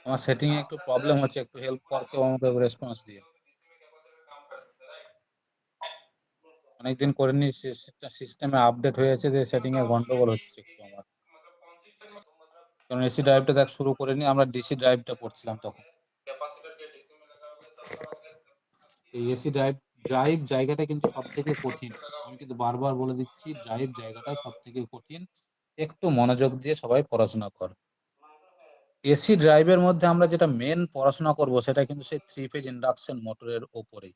আমার সেটিং এ একটু প্রবলেম হচ্ছে, একটু হেল্প কর কেউ আমাকে রেসপন্স দিয়ে। অনেকদিন করিনি, সিস্টেমে আপডেট হয়েছে যে সেটিং এর গন্ডগোল হচ্ছে একটু আমার। কারণ এসি ড্রাইভটা দেখ শুরু করিনি, আমরা ডিসি ড্রাইভটা করছিলাম তখন। এই এসি ড্রাইভ জায়গাটা কিন্তু সব থেকে কঠিন। আমি কিন্তু বারবার বলে দিচ্ছি, ড্রাইভ জায়গাটা সব থেকে কঠিন। একটু মনোযোগ দিয়ে সবাই পড়াশোনা কর। এসি ড্রাইভের মধ্যে আমরা যেটা মেন পড়াশোনা করব সেটা কিন্তু সেই 3 ফেজ ইন্ডাকশন মোটরের উপরেই।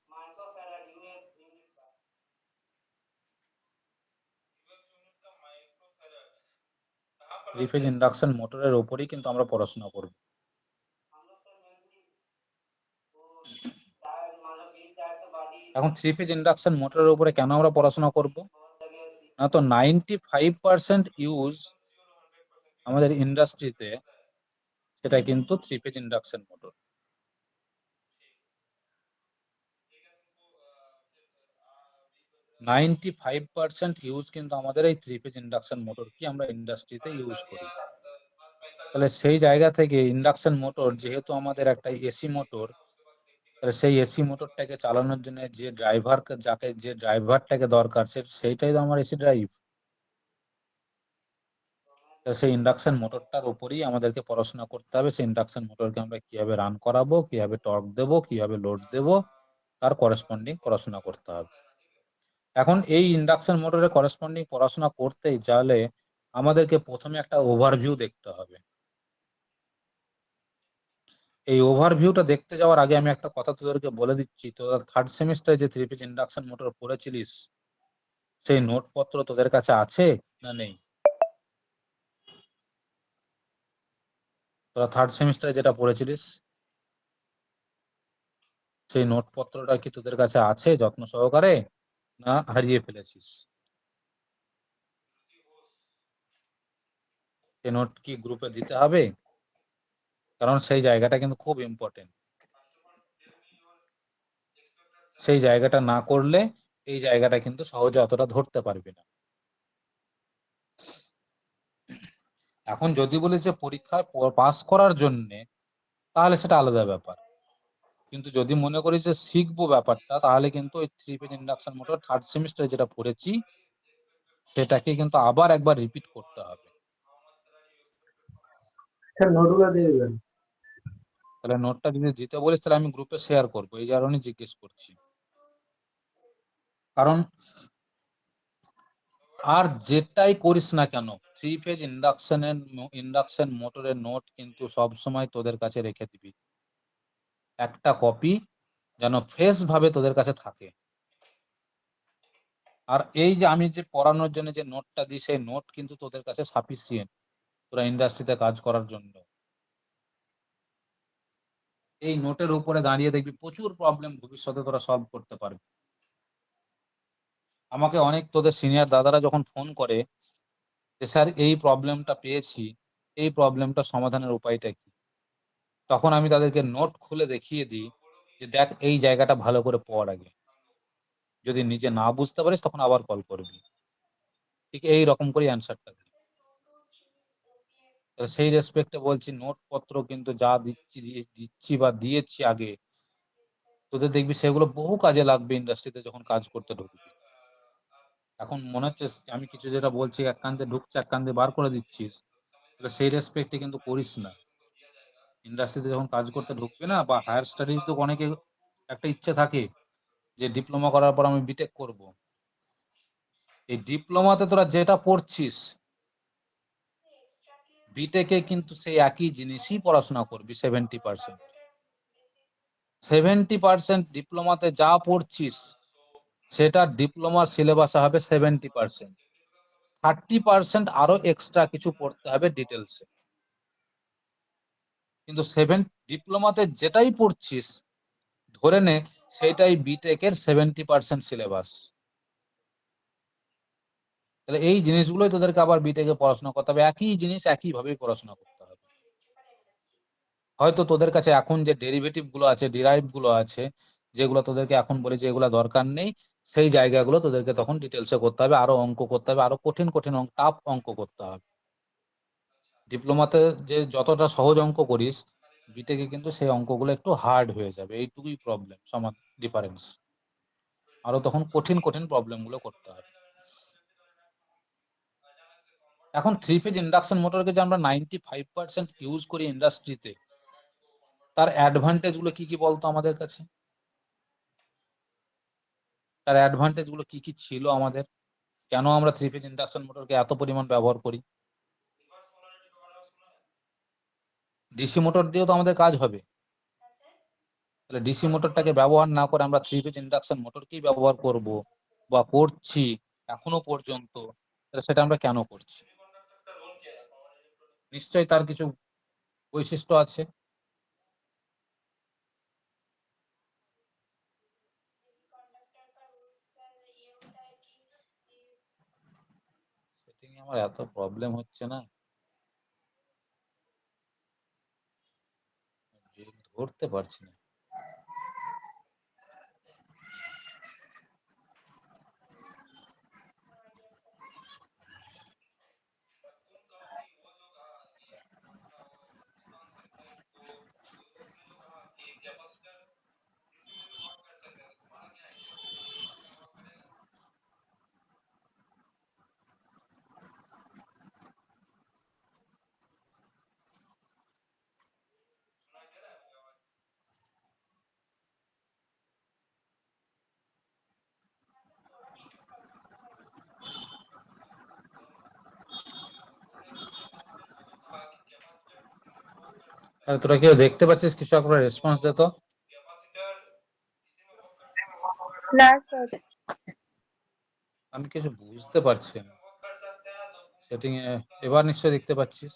3 ফেজ ইন্ডাকশন মোটরের উপরেই কিন্তু আমরা পড়াশোনা করব। এখন 3 ফেজ ইন্ডাকশন মোটরের উপরে কেন আমরা পড়াশোনা করব? না তো 95% ইউজ আমাদের ইন্ডাস্ট্রিতে সেটা কিন্তু 3 ফেজ ইন্ডাকশন মোটর। 95% ইউজ কিন্তু আমাদের এই 3 ফেজ ইন্ডাকশন মোটর কি আমরা ইন্ডাস্ট্রিতে ইউজ করি। তাহলে সেই জায়গা থেকে ইন্ডাকশন মোটর যেহেতু আমাদের একটা এসি মোটর, তাহলে সেই এসি মোটরটাকে চালানোর জন্য যে ড্রাইভারটাকে দরকার সেইটাই তো আমার এসি ড্রাইভ। সেই ইন্ডাকশন মোটরটার উপরেই আমাদেরকে পড়াশোনা করতে হবে। সেই ইন্ডাকশন মোটরকে আমরা কিভাবে রান করাবো, কিভাবে টর্ক দেবো, কিভাবে লোড দেবো, তার করেসপন্ডিং পড়াশোনা করতে হবে। এখন এই ইন্ডাকশন মোটরের করেসপন্ডিং পড়াশোনা করতেই চাইলে আমাদেরকে প্রথমে একটা ওভারভিউ দেখতে হবে। এই ওভারভিউটা দেখতে যাওয়ার আগে আমি একটা কথা তোদেরকে বলে দিচ্ছি, তোরা থার্ড সেমিস্টারে যে 3 ফেজ ইন্ডাকশন মোটর পড়েছিলিস সেই নোটপত্র তোদের কাছে আছে না নেই? তোরা থার্ড সেমিস্টারে যেটা পড়েছিলিস সেই নোটপত্রটা কি তোদের কাছে আছে যত্ন সহকারে, না হারিয়ে ফেলেছিস? সেই নোট কি গ্রুপে দিতে হবে? কারণ সেই জায়গাটা কিন্তু খুব ইম্পর্টেন্ট। সেই জায়গাটা না করলে এই জায়গাটা কিন্তু সহজে অতটা ধরতে পারবি না। এখন যদি বলিস যে পরীক্ষায় পাস করার জন্যে, তাহলে সেটা আলাদা ব্যাপার। কিন্তু যদি মনে করিস যে শিখবো ব্যাপারটা, তাহলে কিন্তু ওই 3 ফেজ ইন্ডাকশন মোটর থার্ড সেমিস্টারে যেটা পড়েছি সেটাকে কিন্তু আবার একবার রিপিট করতে হবে। নোটগুলো দিয়ে দিবেন। তাহলে নোটটা যদি দিতে বলিস তাহলে আমি গ্রুপে শেয়ার করবো, এই কারণে জিজ্ঞেস করছি। কারণ আর যেটাই করিস না কেন, 3 ফেজ ইন্ডাকশন মোটরের নোট কিন্তু সব সময় তোদের কাছে রেখে দিবি, একটা কপি, যেন ফ্রেশ ভাবে তোদের কাছে থাকে। আর এই যে আমি যে পড়ানোর জন্য যে নোটটা দিই সেই নোট কিন্তু তোদের কাছে সাফিসিয়েন্ট তোরা ইন্ডাস্ট্রিতে কাজ করার জন্য। এই নোটের উপরে দাঁড়িয়ে দেখবি প্রচুর প্রবলেম ভবিষ্যতে তোরা সলভ করতে পারবি। আমাকে অনেক তোদের সিনিয়র দাদারা যখন ফোন করে যে স্যার এই প্রবলেমটা পেয়েছি, এই প্রবলেমটা সমাধানের উপায়টা কি, তখন আমি তাদেরকে নোট খুলে দেখিয়ে দিই যে দেখ এই জায়গাটা ভালো করে পড় আগে, যদি নিজে না বুঝতে পারিস তখন আবার কল করবি। ঠিক এই রকম করে অ্যান্সারটা দিই। সেই রেসপেক্টে বলছি, নোট পত্র কিন্তু যা দিচ্ছি বা দিয়েছি আগে, তোদের দেখবি সেগুলো বহু কাজে লাগবে ইন্ডাস্ট্রিতে যখন কাজ করতে ঢুকবি। এখন মনে হচ্ছে আমি কিছু যেটা বলছি এক কান দিয়ে ঢুকছে এক কান দিয়ে বার করে দিচ্ছিস, তাহলে সেই রেসপেক্টে কিন্তু করিস না। ইন্ডাস্ট্রিতে যখন কাজ করতে ঢুকবি না, বা হায়ার স্টাডিজ তো অনেকে একটা ইচ্ছে থাকে যে ডিপ্লোমা করার পর আমি বিটেক করব। এই ডিপ্লোমাতে তোরা যেটা পড়ছিস বিটেকে কিন্তু সেই একই জিনিসই পড়াশোনা করবি 70%। 70% ডিপ্লোমাতে যা পড়ছিস সেটা ডিপ্লোমার সিলেবাসে হবে 70%। 30% আরো এক্সট্রা কিছু পড়তে হবে ডিটেলসে। কিন্তু ডিপ্লোমাতে যেটাই পড়ছিস ধরে নে সেটাই বিটেকের 70% সিলেবাস। তাহলে এই জিনিসগুলোই তোদেরকে আবার বিটেকে পড়াশোনা করতে হবে, একই জিনিস একই ভাবে পড়াশোনা করতে হবে। হয়তো তোদের কাছে এখন যে ডেরিভেটিভ গুলো আছে, ডিরাইভ গুলো আছে, যেগুলো তোদেরকে এখন বলে যে এগুলো দরকার নেই, সেই জায়গাগুলো তোদেরকে তখন ডিটেলসে করতে হবে, আরো অঙ্ক করতে হবে, আরো কঠিন কঠিন টাফ অঙ্ক করতে হবে। ডিপ্লোমাতে যে যতটা সহজ অঙ্ক করিস বিটেকে কিন্তু সেই অঙ্কগুলো একটু হার্ড হয়ে যাবে, এইটুকুই প্রবলেম, সমান ডিফারেন্স। আরো তখন কঠিন কঠিন প্রবলেম গুলো করতে হবে। এখন 3 ফেজ ইন্ডাকশন মোটরকে যে আমরা 95% ইউজ করি ইন্ডাস্ট্রিতে, তার অ্যাডভান্টেজ গুলো কি কি বলতো আমাদের কাছে? তার অ্যাডভান্টেজ গুলো কি কি ছিল আমাদের? কেন আমরা 3 ফেজ ইন্ডাকশন মোটরকে এত পরিমাণ ব্যবহার করি? ডিসি মোটর দিয়েও তো আমাদের কাজ হবে, তাহলে ডিসি মোটরটাকে ব্যবহার না করে আমরা 3 ফেজ ইন্ডাকশন মোটরকেই ব্যবহার করব বা করছি এখনো পর্যন্ত, তাহলে সেটা আমরা কেন করছি? নিশ্চয়ই তার কিছু বৈশিষ্ট্য আছে। সেটিং এ আমার এত প্রবলেম হচ্ছে না, ধরতে পারছি না। তাহলে তোরা কেউ দেখতে পাচ্ছিস কিছু, একবার রেসপন্স দে তো। না স্যার। আমি কিছু বুঝতে পারছি না। সেটিং এ এবার নিশ্চয়ই দেখতে পাচ্ছিস।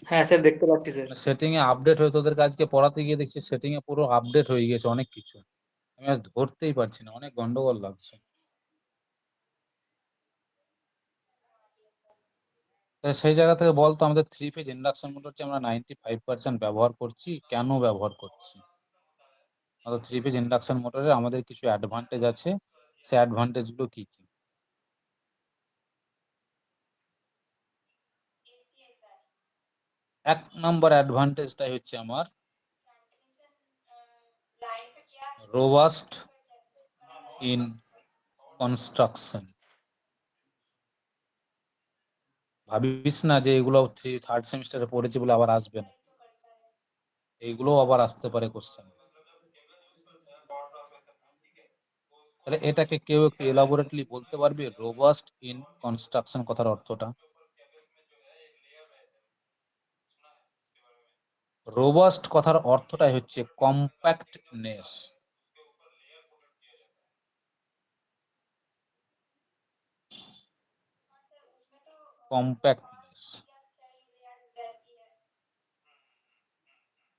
হ্যাঁ স্যার, দেখতে পাচ্ছি স্যার। সেটিং এ আপডেট হয়ে তোদেরকে আজকে পড়াতে গিয়ে দেখছি সেটিং এ পুরো আপডেট হয়ে গেছে অনেক কিছু। আমি আজ ধরতেই পারছি না, অনেক গন্ডগোল লাগছে। তাহলে সেই জায়গা থেকে বলতো আমাদের 3 ফেজ ইন্ডাকশন মোটর যে আমরা 95% ব্যবহার করছি, কেন ব্যবহার করছি? আমাদের 3 ফেজ ইন্ডাকশন মোটরে আমাদের কিছু অ্যাডভান্টেজ আছে, সেই অ্যাডভান্টেজ গুলো কি কি? এক নম্বর অ্যাডভান্টেজটাই হচ্ছে আমার রোবাস্ট ইন কনস্ট্রাকশন। ভাবিস না যে এগুলো থার্ড সেমিস্টারে পড়েছি বলে আবার আসবে না, এইগুলো আবার আসতে পারে কোশ্চেন। তাহলে এটাকে কেউ একটু এলাবোরেটলি বলতে পারবে, রোবাস্ট ইন কনস্ট্রাকশন কথার অর্থটা? রোবাস্ট কথার অর্থটাই হচ্ছে কম্প্যাক্টনেস। কম্প্যাক্টনেস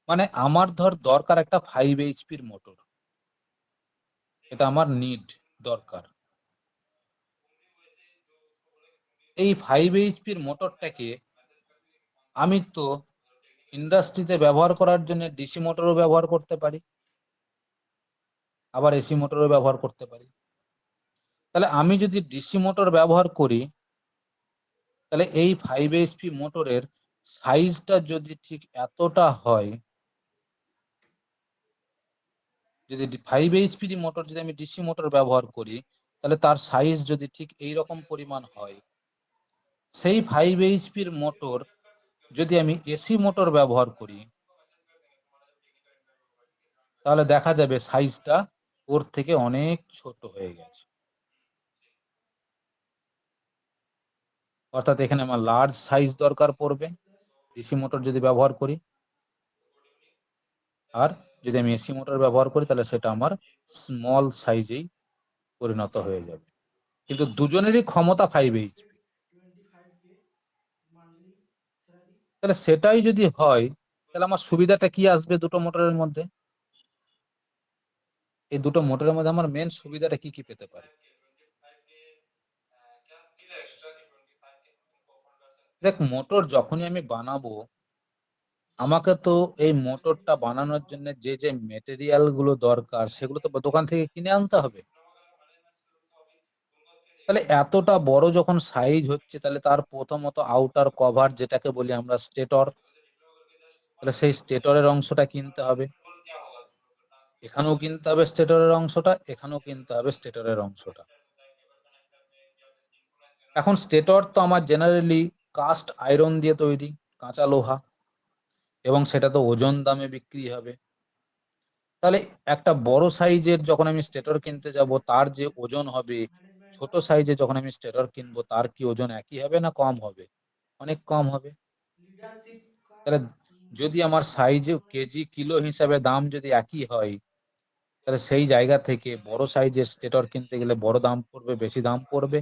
মানে আমার দরকার একটা 5 এইচপির মোটর, এটা আমার নিড, দরকার। এই 5 এইচপির মোটরটাকে আমি তো ইন্ডাস্ট্রিতে ব্যবহার করার জন্য ডিসি মোটরও ব্যবহার করতে পারি, আবার এসি মোটরও ব্যবহার করতে পারি। তাহলে আমি যদি ডিসি মোটর ব্যবহার করি, তাহলে এই 5 এইচপি মোটরের সাইজটা যদি ঠিক এতটা হয়, যদি 5 এইচপি মোটর যদি আমি ডিসি মোটর ব্যবহার করি, তাহলে তার সাইজ যদি ঠিক এই রকম পরিমাণ হয়, সেই 5 এইচপির মোটর যদি আমি এসি মোটর ব্যবহার করি, তাহলে দেখা যাবে সাইজটা ওর থেকে অনেক ছোট হয়ে গেছে। অর্থাৎ এখানে আমার লার্জ সাইজ দরকার পড়বে ডিসি মোটর যদি ব্যবহার করি, আর যদি আমি এসি মোটর ব্যবহার করি তাহলে সেটা আমার স্মল সাইজেই পরিণত হয়ে যাবে। কিন্তু দুজনেরই ক্ষমতা 5 এইচপি। তাহলে সেটাই যদি হয়, তাহলে আমার সুবিধাটা কি আসবে দুটো মোটরের মধ্যে? এই দুটো মোটরের মধ্যে আমার মেন সুবিধাটা কি কি পেতে পারি? দেখ, মোটর যখনই আমি বানাবো, আমাকে তো এই মোটরটা বানানোর জন্য যে যে মেটেরিয়াল গুলো দরকার সেগুলো তো দোকান থেকে কিনে আনতে হবে। তাহলে এতটা বড় যখন সাইজ হচ্ছে তাহলে তার প্রথমত আউটার কভার যেটাকে বলি আমরা স্টেটর, তাহলে সেই স্টেটরের অংশটা কিনতে হবে, এখানেও কিনতে হবে স্টেটরের অংশটা, এখানেও কিনতে হবে স্টেটরের অংশটা। এখন স্টেটর তো আমার জেনারেলি কাস্ট আয়রন দিয়ে তৈরি, কাঁচা লোহা, এবং সেটা তো ওজন দামে বিক্রি হবে। তাহলে একটা বড় সাইজের যখন আমি স্টেটর কিনতে যাব তার যে ওজন হবে, ছোট সাইজে যখন আমি স্টেটর কিনবো তার কি ওজন একই হবে না কম হবে? অনেক কম হবে। তাহলে যদি আমার সাইজে কেজি কিলো হিসাবে দাম যদি একই হয়, তাহলে সেই জায়গা থেকে বড় সাইজের স্টেটর কিনতে গেলে বড় দাম পড়বে, বেশি দাম পড়বে,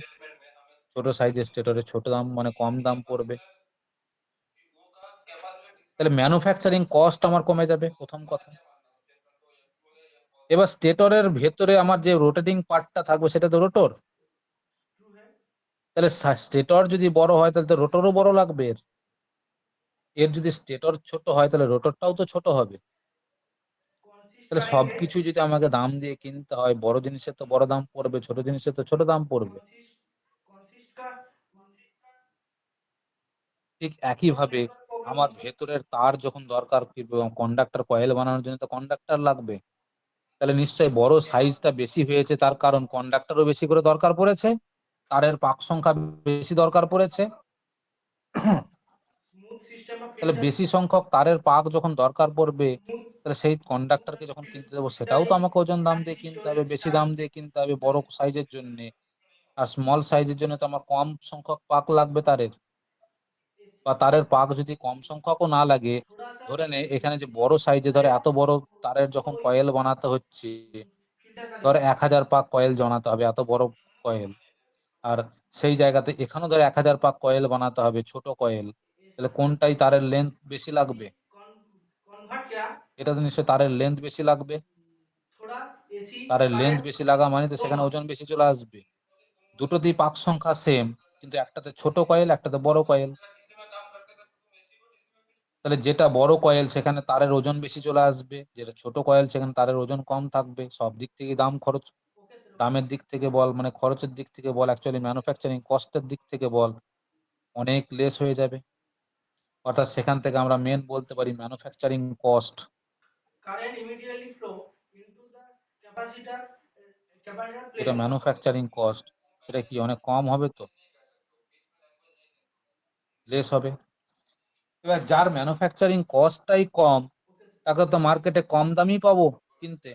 ছোট সাইজের স্টেটরের ছোট দাম মানে কম দাম পড়বে। তাহলে ম্যানুফ্যাকচারিং কস্ট আমার কমে যাবে, প্রথম কথা। এবার স্টেটরের ভেতরে আমার যে রোটেটিং পার্টটা থাকবে সেটা তো রোটর, তাহলে স্টেটর যদি বড় হয় তাহলে তো রোটরও বড় লাগবে। এর যদি স্টেটর ছোট হয় তাহলে রোটরটাও তো ছোট হবে। তাহলে সবকিছু যদি আমাকে দাম দিয়ে কিনতে হয়, বড় জিনিসের তো বড় দাম পড়বে, ছোট জিনিসের তো ছোট দাম পড়বে। ঠিক একইভাবে আমার ভেতরের তার যখন দরকার, কন্ডাক্টর কয়েল বানানোর জন্য তো কন্ডাক্টর লাগবে, তাহলে নিশ্চয়ই বড় সাইজটা বেশি হয়েছে তার কারণ কন্ডাক্টরও বেশি করে দরকার পড়েছে, তারের পাক সংখ্যা বেশি দরকার পড়েছে। তাহলে বেশি সংখ্যক তারের পাক যখন দরকার পড়বে, তাহলে সেই কন্ডাক্টরকে যখন কিনতে দেবো সেটাও তো আমাকে ওজন দাম দিয়ে কিনতে হবে, বেশি দাম দিয়ে কিনতে হবে বড় সাইজের জন্য। আর স্মল সাইজের জন্য তো আমার কম সংখ্যক পাক লাগবে তারের, বা তারের পাক যদি কম সংখ্যকও না লাগে, ধরে নে এখানে যে বড় সাইজে ধরে এত বড় তারের যখন কয়েল বানাতে হচ্ছে, ধরে 1000 পাক কয়েল জড়াতে হবে, এত বড় কয়েল। আর সেই জায়গাতে এখানেও ধরে 1000 পাক কয়েল বানাতে হবে, ছোট কয়েল, তাহলে কোনটাই তারের লেন্থ বেশি লাগবে? এটা তো নিশ্চয়ই তারের লেন্থ বেশি লাগবে। তারের লেন্থ বেশি লাগা মানে তো সেখানে ওজন বেশি চলে আসবে। দুটোতেই পাক সংখ্যা সেম, কিন্তু একটাতে ছোট কয়েল একটাতে বড় কয়েল। তাহলে যেটা বড় কয়েল সেখানে তারের ওজন বেশি চলে আসবে, যেটা ছোট কয়েল সেখানে তারের ওজন কম থাকবে। সব দিক থেকে দাম খরচ, দামের দিক থেকে বল মানে খরচের দিক থেকে বল, অ্যাকচুয়ালি ম্যানুফ্যাকচারিং কস্টের দিক থেকে বল, অনেক লেস হয়ে যাবে। অর্থাৎ সেখান থেকে আমরা মেন বলতে পারি ম্যানুফ্যাকচারিং কস্ট, যেটা ম্যানুফ্যাকচারিং কস্ট সেটা কি অনেক কম হবে? তো লেস হবে। এবার যার ম্যানুফ্যাকচারিং কস্টটাই কম, তাকে তো মার্কেটে কম দামই পাবো কিনতে।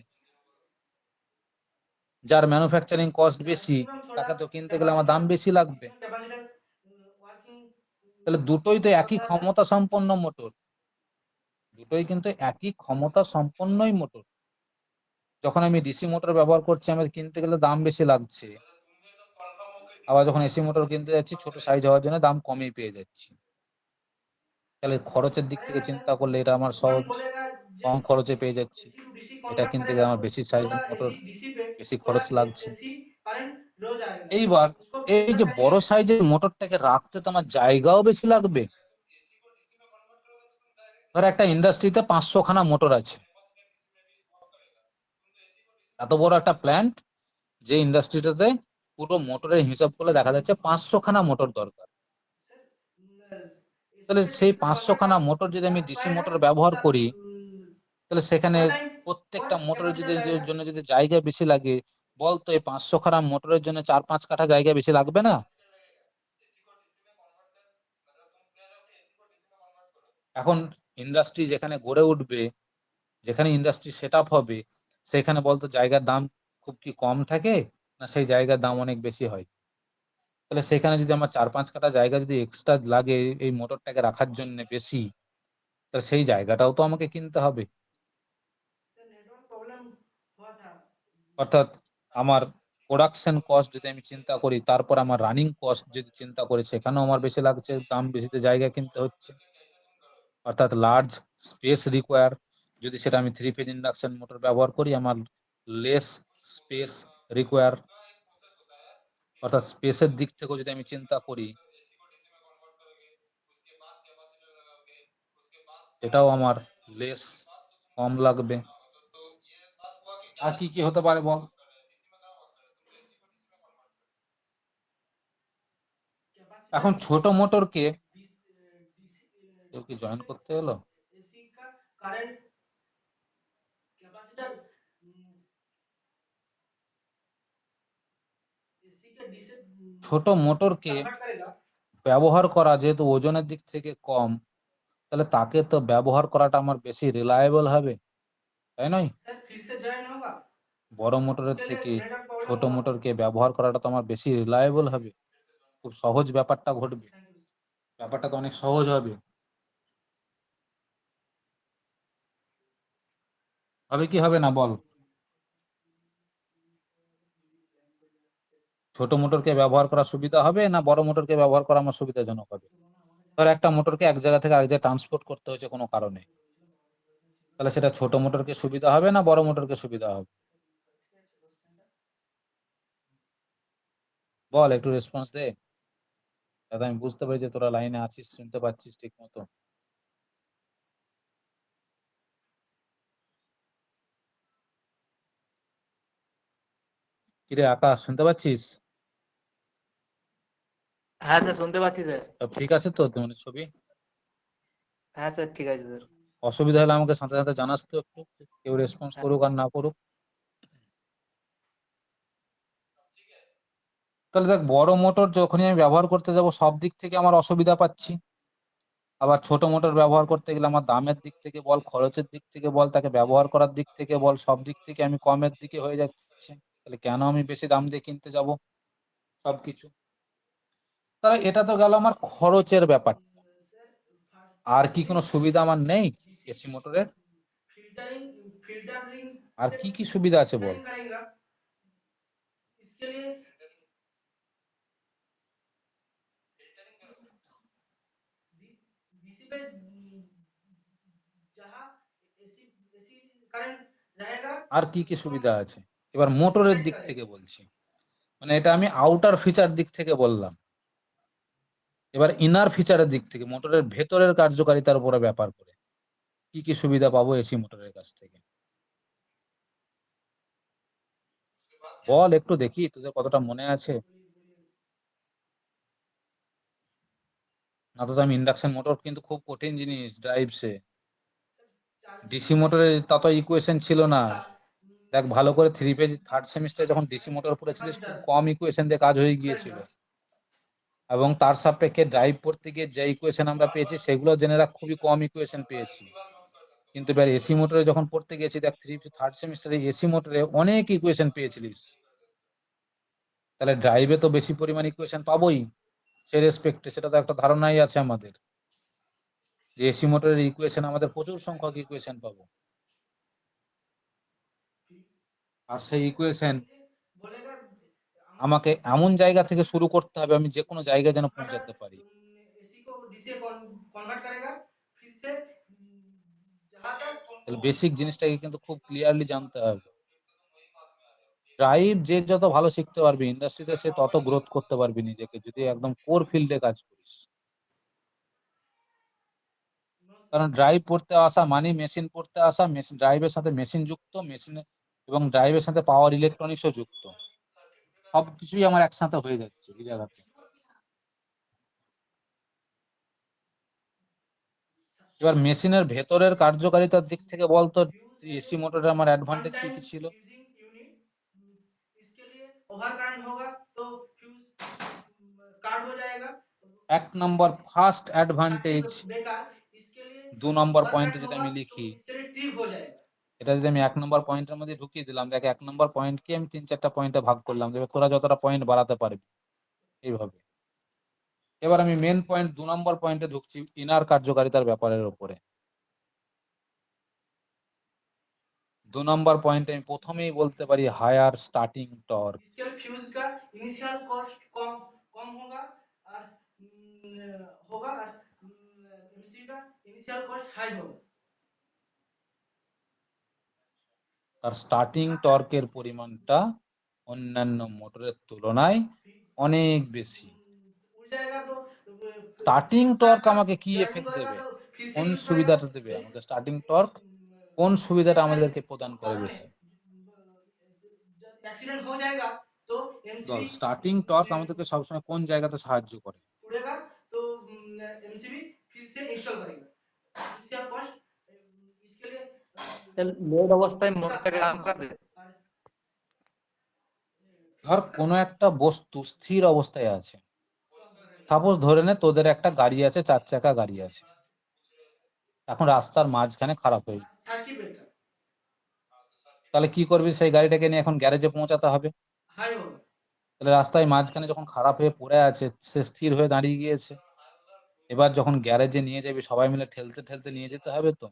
যার ম্যানুফ্যাকচারিং কস্ট বেশি, তাকে তো কিনতে গেলে আমার দাম বেশি লাগবে। তাহলে দুটোই তো একই ক্ষমতা সম্পন্ন মোটর, দুটোই কিন্তু একই ক্ষমতা সম্পন্নই মোটর। যখন আমি ডিসি মোটর ব্যবহার করছি আমার কিনতে গেলে দাম বেশি লাগছে, আবার যখন এসি মোটর কিনতে যাচ্ছি ছোট সাইজ হওয়ার jন্য দাম কমই পেয়ে যাচ্ছি। তাহলে খরচের দিক থেকে চিন্তা করলে এটা আমার সহজ, কম খরচে পেয়ে যাচ্ছি। এটা কিনতে গেলে আমার বেশি সাইজ মোটর, বেশি খরচ লাগছে। এইবার এই যে বড় সাইজের মোটরটাকে রাখতে তো আমার জায়গাও বেশি লাগবে। ধর একটা ইন্ডাস্ট্রিতে 500 খানা মোটর আছে, এত বড় একটা প্ল্যান্ট, যে ইন্ডাস্ট্রিটাতে পুরো মোটরের হিসাব করলে দেখা যাচ্ছে 500 খানা মোটর দরকার। তাহলে সেই 500 খানা মোটর যদি আমি ডিসি মোটর ব্যবহার করি, তাহলে সেখানে প্রত্যেকটা মোটরের জন্য যদি জায়গা বেশি লাগে, বলতো এই 500 খানা মোটরের জন্য 4-5 কাঠা জায়গা বেশি লাগবে না? এখন ইন্ডাস্ট্রি যেখানে গড়ে উঠবে, যেখানে ইন্ডাস্ট্রি সেট আপ হবে, সেখানে বলতো জায়গার দাম খুব কি কম থাকে, না সেই জায়গার দাম অনেক বেশি হয়? তাহলে সেখানে যদি আমার 4-5 কাঠা জায়গা যদি এক্সট্রা লাগে এই মোটরটাকে রাখার জন্য বেশি, তাহলে সেই জায়গাটাও তো আমাকে কিনতে হবে। অর্থাৎ আমার প্রোডাকশন কস্ট যদি আমি চিন্তা করি, তারপর আমার রানিং কস্ট যদি চিন্তা করি, সেখানেও আমার বেশি লাগছে, দাম বেশিতে জায়গা কিনতে হচ্ছে। অর্থাৎ লার্জ স্পেস রিকোয়ার, যদি সেটা আমি 3 ফেজ ইন্ডাকশন মোটর ব্যবহার করি আমার লেস স্পেস রিকোয়ার। অর্থাৎ স্পেসের দিক থেকেও যদি আমি চিন্তা করি, এটাও আমার লেস কম লাগবে। আর কি কি হতে পারে বল? এখন ছোট মোটরকে কেউ কি জয়েন করতে এলো? एसी का करंट कैपेसिटर एसी के डीसी ছোট মোটরকে कन्वर्ट करेगा ব্যবহার করা যেহেতু ওজনের দিক থেকে কম, তাহলে তাকে তো ব্যবহার করাটা আমার বেশি রিলায়েবল হবে, তাই নয়? सर फिर से जॉइन होगा বড় মোটরের उसके लिए থেকে नेटवर्क प्रॉब्लम ছোট होगा মোটরকে ব্যবহার করাটা তো আমার বেশি রিলায়েবল হবে, খুব সহজ ব্যাপারটা ঘটবে, थैंक यू ব্যাপারটা তো অনেক সহজ হবে। হবে কি হবে না বল? ছোট মোটরকে ব্যবহার করা সুবিধা হবে না বড় মোটরকে ব্যবহার করা আমার সুবিধাজনক হবে? ধর একটা মোটরকে এক জায়গা থেকে আরেক জায়গায় ট্রান্সপোর্ট করতে হয়েছে কোনো কারণে, তাহলে সেটা ছোট মোটরকে সুবিধা হবে না বড় মোটরকে সুবিধা হবে? বল, একটু রেসপন্স দে, যাতে আমি বুঝতে পারি যে তোরা লাইনে আছিস, শুনতে পাচ্ছিস ঠিক মতো। কিরে আকাশ, শুনতে পাচ্ছিস? হ্যাঁ স্যার শুনতে পাচ্ছি স্যার সব ঠিক আছে তো তোমার ছবি? হ্যাঁ স্যার ঠিক আছে স্যার অসুবিধা হলে আমাকে সাথে সাথে জানাস তো একটু, কেউ রেসপন্স করুক আর না করুক। তাহলে দেখ, বড় মোটর যখনই আমি ব্যবহার করতে যাব সব দিক থেকে আমার অসুবিধা পাচ্ছি, আবার ছোট মোটর ব্যবহার করতে গেলে আমার দামের দিক থেকে বল, খরচের দিক থেকে বল, তাকে ব্যবহার করার দিক থেকে বল, সব দিক থেকে আমি কমের দিকে হয়ে যাচ্ছে, তাহলে কেন আমি বেশি দাম দিয়ে কিনতে যাব সবকিছু? তাহলে এটা তো গেল আমার খরচের ব্যাপার। আর কি কোনো সুবিধা আমার নেই এসি মোটরের? फिल्टरिंग फिल्टरिंग আর কি কি সুবিধা আছে বল? करेगा इसके लिए डीसी पे जहाँ एसी एसी करंट रहेगा আর কি কি সুবিধা আছে এবার মোটরের দিক থেকে বলছি, মানে এটা আমি আউটার ফিচার দিক থেকে বললাম। এবার ইনার ফিচারের দিক থেকে, মোটরের ভেতরের কার্যকারিতার উপরে ব্যাপার করে কি কি সুবিধা পাবো এসি মোটরের কাছ থেকে বল, একটু দেখি তোদের কতটা মনে আছে। না তো আমি ইন্ডাকশন মোটর কিন্তু খুব কঠিন জিনিস ড্রাইভসে, ডিসি মোটরের তত ইকুয়েশন ছিল না। দেখ ভালো করে 3 পেজ থার্ড সেমিস্টারে যখন ডিসি মোটর পড়েছিলিস খুব কম ইকুয়েশন দিয়ে কাজ হয়ে গিয়েছিল, এবং তার সাপেক্ষে ড্রাইভ পড়তে গিয়ে যে ইকুয়েশন আমরা পেয়েছি সেগুলো জেনে রাখ, খুবই কম ইকুয়েশন পেয়েছি। কিন্তু এবার এসি মোটরে যখন পড়তে গেছি দেখ থার্ড সেমিস্টারে এসি মোটরে অনেক ইকুয়েশন পেয়েছিলিস, তাহলে ড্রাইভে তো বেশি পরিমাণ ইকুয়েশন পাবোই, সেই রেসপেক্টে সেটা তো একটা ধারণাই আছে আমাদের যে এসি মোটরের ইকুয়েশন আমাদের প্রচুর সংখ্যক ইকুয়েশন পাবো। আর সেই ইকুয়েশন बोलेगा আমাকে এমন জায়গা থেকে শুরু করতে হবে আমি যে কোনো জায়গায় যেন পৌঁছাতে পারি। एसी को डीसी कन्वर्ट करेगा फिर से जहाँ तक তাহলে বেসিক জিনিসটাকে কিন্তু খুব ক্লিয়ারলি জানতে হবে। ড্রাইভ যে যত ভালো শিখতে পারবি ইন্ডাস্ট্রিতে সে তত গ্রোথ করতে পারবি নিজেকে, যদি একদম কোর ফিল্ডে কাজ করিস। কারণ ড্রাইভ পড়তে আসা মানে মেশিন পড়তে আসা, মেশিন ড্রাইভের সাথে মেশিন যুক্ত, মেশিনে এবং ড্রাইভের সাথে পাওয়ার ইলেকট্রনিক্সও যুক্ত, সবকিছুই আমার একসাথে হয়ে যাচ্ছে এই জায়গাতে। এবার মেশিনের ভেতরের কার্যকারিতার দিক থেকে বলতো এসি মোটরে আমার অ্যাডভান্টেজ কি কি ছিল? फ्यूजिंग यूनिट इसके लिए ओवर करंट होगा तो फ्यूज कार्ड हो जाएगा এক নম্বর ফার্স্ট सर्किट অ্যাডভান্টেজ, बेकार इसके लिए 2 নম্বর ओवर পয়েন্টে करंट যদি होगा আমি तो লিখি, इसके लिए ट्रिप हो जाएगा এটা যদি আমি 1 নম্বর পয়েন্টের মধ্যে ঢুকিয়ে দিলাম, দেখ 1 নম্বর পয়েন্টকে আমি 3-4টা পয়েন্টে ভাগ করলাম, যে তোরা যতটা পয়েন্ট বাড়াতে পারবি এইভাবে। এবার আমি মেন পয়েন্ট 2 নম্বর পয়েন্টে ঢুকছি, ইনার কার্যকারিতার ব্যাপারের উপরে। 2 নম্বর পয়েন্টে আমি প্রথমেই বলতে পারি হায়ার স্টার্টিং টর্ক। इसके लिए फ्यूज का इनिशियल कॉस्ट कम कम होगा और एमसी का इनिशियल कॉस्ट हाई होगा তার স্টার্টিং টর্কের পরিমাণটা অন্যান্য মোটরের তুলনায় অনেক বেশি। उड़ जाएगा तो স্টার্টিং টর্ক আমাকে কি जॉइनिंग এফেক্ট होएगा দেবে, तो फिर से কোন यूज करेगा সুবিধাটা দেবে আমাকে স্টার্টিং টর্ক, কোন সুবিধাটা আমাদেরকে প্রদান করে বেশি? एक्सीडेंट हो जाएगा तो বল, एमसीबी স্টার্টিং টর্ক আমাদেরকে সবসময় কোন জায়গাতে সাহায্য করে? उड़ेगा तो एमसीबी फिर से इंस्टॉल करेगा। इससे आप कॉस्ट इसके लिए লোড অবস্থায় মোটরটাকে রান করে দেয়। ধর কোনো একটা বস্তু স্থির অবস্থায় আছে, সাপোজ ধরে নে তোদের একটা গাড়ি আছে, 4 চাকা গাড়ি আছে, এখন রাস্তার মাঝখানে খারাপ হয়ে গেল। সার্কিট ব্রেকার তাহলে কি করবি? সেই গাড়িটাকে নিয়ে এখন গ্যারেজে পৌঁছাতে হবে। হাই होगा। তাহলে রাস্তায় মাঝখানে যখন খারাপ হয়ে পড়ে আছে, সে স্থির হয়ে দাঁড়িয়ে গিয়েছে, এবার যখন গ্যারেজে নিয়ে যাবি সবাই মিলে ঠেলতে ঠেলতে নিয়ে যেতে হবে তো।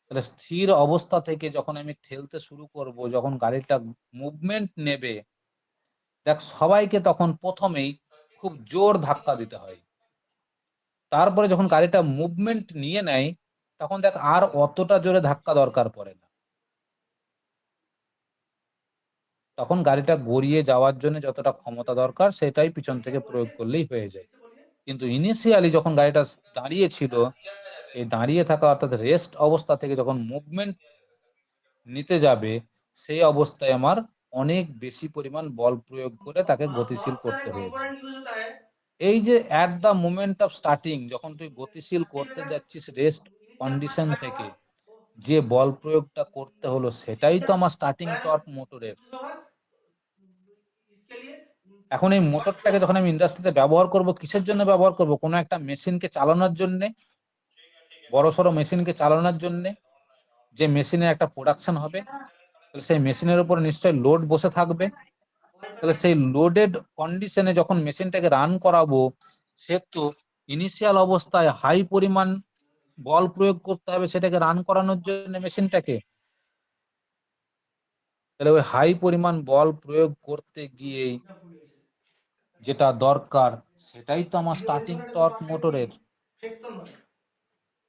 তাহলে স্থির অবস্থা থেকে যখন আমি ঠেলতে শুরু করব, যখন গাড়িটা মুভমেন্ট নেবে, দেখ সবাইকে তখন প্রথমেই খুব জোর ধাক্কা দিতে হয়। তারপরে যখন গাড়িটা মুভমেন্ট নিয়ে নেয়, তখন দেখ আর অতটা জোরে ধাক্কা দরকার পড়ে না। তখন গাড়িটা গড়িয়ে যাওয়ার জন্য যতটা ক্ষমতা দরকার সেটাই পিছন থেকে প্রয়োগ করলেই হয়ে যায়। কিন্তু ইনিশিয়ালি যখন গাড়িটা দাঁড়িয়ে ছিল, এই দাঁড়িয়ে থাকা অর্থাৎ রেস্ট অবস্থা থেকে যখন মুভমেন্ট নিতে যাবে, সেই অবস্থায় আমার অনেক বেশি পরিমাণ বল প্রয়োগ করে তাকে গতিশীল করতে হয়েছে। कंपोनेंट यूज होता है এই যে at the moment of starting, যখন তুই গতিশীল করতে যাচ্ছিস রেস্ট কন্ডিশন থেকে, যে বল প্রয়োগটা করতে হলো সেটাই তো আমার স্টার্টিং টর্ক মোটরের। यूज होगा इसके लिए এখন এই মোটরটাকে যখন আমি ইন্ডাস্ট্রিতে ব্যবহার করব, কিসের জন্য ব্যবহার করব? কোনো একটা মেশিনকে চালানোর জন্য, বড়সড় মেশিনকে চালানোর জন্য, যে মেশিনের একটা প্রোডাকশন হবে, তাহলে সেই মেশিনের উপর নিশ্চয়ই লোড বসে থাকবে। তাহলে সেই লোডেড কন্ডিশনে যখন মেশিনটাকে রান করাবো, সেহেতু ইনিশিয়াল অবস্থায় হাই পরিমাণ বল প্রয়োগ করতে হবে সেটাকে রান করানোর জন্য মেশিনটাকে। তাহলে ওই হাই পরিমাণ বল প্রয়োগ করতে গিয়েই যেটা দরকার সেটাই তো আমার স্টার্টিং টর্ক মোটরের।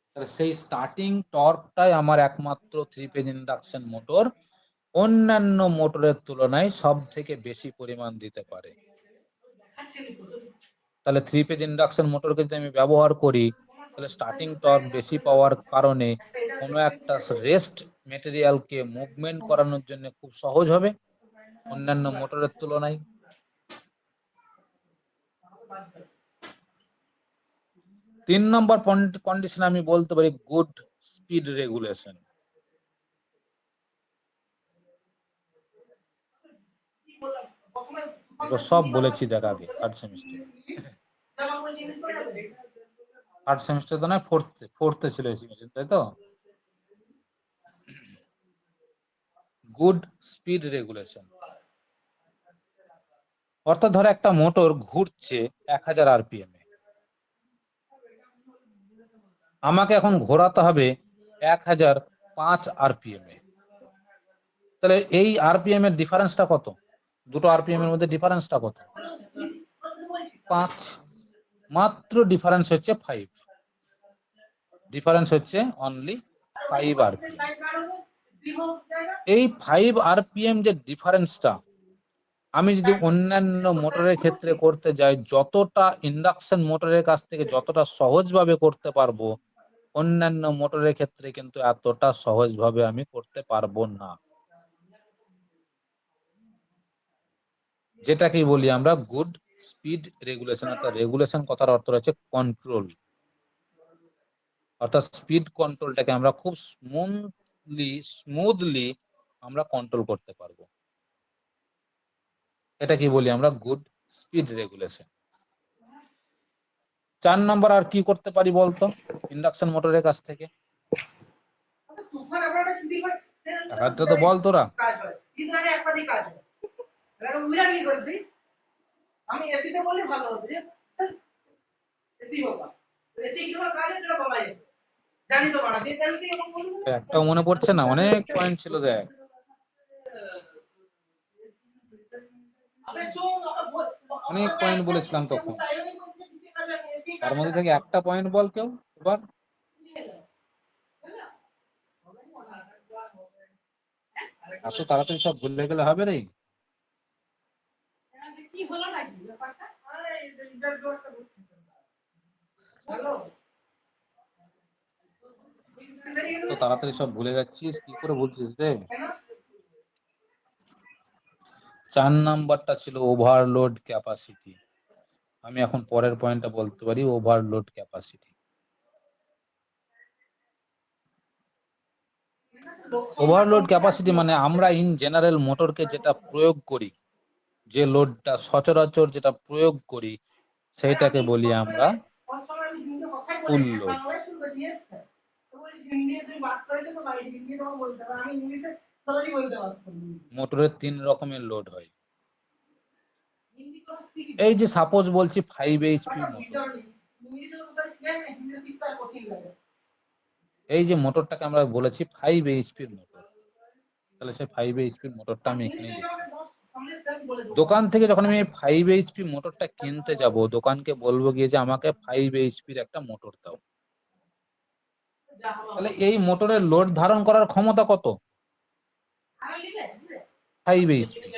তাহলে সেই স্টার্টিং টর্কটাই আমার একমাত্র 3 ফেজ ইন্ডাকশন মোটর অন্যান্য মোটরের তুলনায় সব থেকে বেশি পরিমাণ দিতে পারে। তাহলে 3 ফেজ ইন্ডাকশন মোটরকে যদি আমি ব্যবহার করি, তাহলে স্টার্টিং টর্ক বেশি পাওয়ার কারণে কোনো একটা রেস্ট মেটেরিয়ালকে মুভমেন্ট করানোর জন্য খুব সহজ হবে অন্যান্য মোটরের তুলনায়। 3 নম্বর কন্ডিশন আমি বলতে পারি গুড স্পিড রেগুলেশন। এগুলো সব বলেছি দেখ আগে থার্ড সেমিস্টারে। থার্ড সেমিস্টার তো নয়, ফোর্থে ছিল এই সেমিস্টার, তাই তো। গুড স্পিড রেগুলেশন অর্থাৎ ধর একটা মোটর ঘুরছে 1000 আরপিএম এ, আমাকে এখন ঘোরাতে হবে 1005 আরপিএম এ। তাহলে এই আরপিএম এর ডিফারেন্সটা কত? দুটো আরপিএম এর মধ্যে ডিফারেন্সটা কত? 5। মাত্র ডিফারেন্স হচ্ছে 5, ডিফারেন্স হচ্ছে অনলি 5 আরপিএম। এই 5 আরপিএম যে ডিফারেন্সটা আমি যদি অন্যান্য মোটরের ক্ষেত্রে করতে যাই, যতটা ইন্ডাকশন মোটরের কাছ থেকে যতটা সহজভাবে করতে পারবো, অন্যান্য মোটরের ক্ষেত্রে কিন্তু এতটা সহজভাবে আমি করতে পারবো না। যেটাকেই বলি আমরা গুড স্পিড রেগুলেশন, অর্থাৎ রেগুলেশন কথার অর্থ হচ্ছে কন্ট্রোল। অর্থাৎ স্পিড কন্ট্রোলটাকে আমরা খুব স্মুথলি আমরা কন্ট্রোল করতে পারবো। এটা কি বলি আমরা গুড স্পিড রেগুলেশন। 4 নম্বর আর কি করতে পারি বলতো ইন্ডাকশন মোটরের কাছ থেকে? একটা তো বল তোরা। আমি এসিতে বললে ভালো হতো যে এসি হোক, এসি কি কাজ এটা বলা যায় জানি তো মানা দিয়ে তাহলে কি এরকম বলবো একটাও মনে পড়ছে না, অনেক পয়েন্ট ছিল দেখ। অনেক পয়েন্ট বলেছিলাম তখন, তার মধ্যে থেকে একটা পয়েন্ট বল কেউ এবার। এত তাড়াতাড়ি সব ভুলে গেলে হবে রে? কি হলো নাকি ব্যাপারটা? আরে ইন্টারভিউটা হ্যালো তো তাড়াতাড়ি সব ভুলে যাচ্ছিস, কি করে বলছিস রে? 4 নাম্বারটা ছিল ওভারলোড ক্যাপাসিটি। আমি এখন পরের পয়েন্টটা বলতে পারি, ওভারলোড ক্যাপাসিটি। ওভারলোড ক্যাপাসিটি মানে আমরা ইন জেনারেল মোটরকে যেটা প্রয়োগ করি, যে লোডটা সচরাচর যেটা প্রয়োগ করি, সেইটাকে বলি আমরা ফুল লোড। মোটরের 3 রকমের লোড হয়। এই যে সাপোজ বলছি 5 এইচপি মোটর, এই যে মোটরটাকে আমরা বলেছি 5 এইচপির মোটর, তাহলে সেই 5 এইচপির মোটরটা আমি এখানেই লিখলাম। দোকান থেকে যখন আমি 5 এইচপি মোটরটা কিনতে যাব, দোকানকে বলবো গিয়ে যে আমাকে 5 এইচপির একটা মোটর দাও। তাহলে এই মোটরের লোড ধারণ করার ক্ষমতা কত? 5 এইচপি,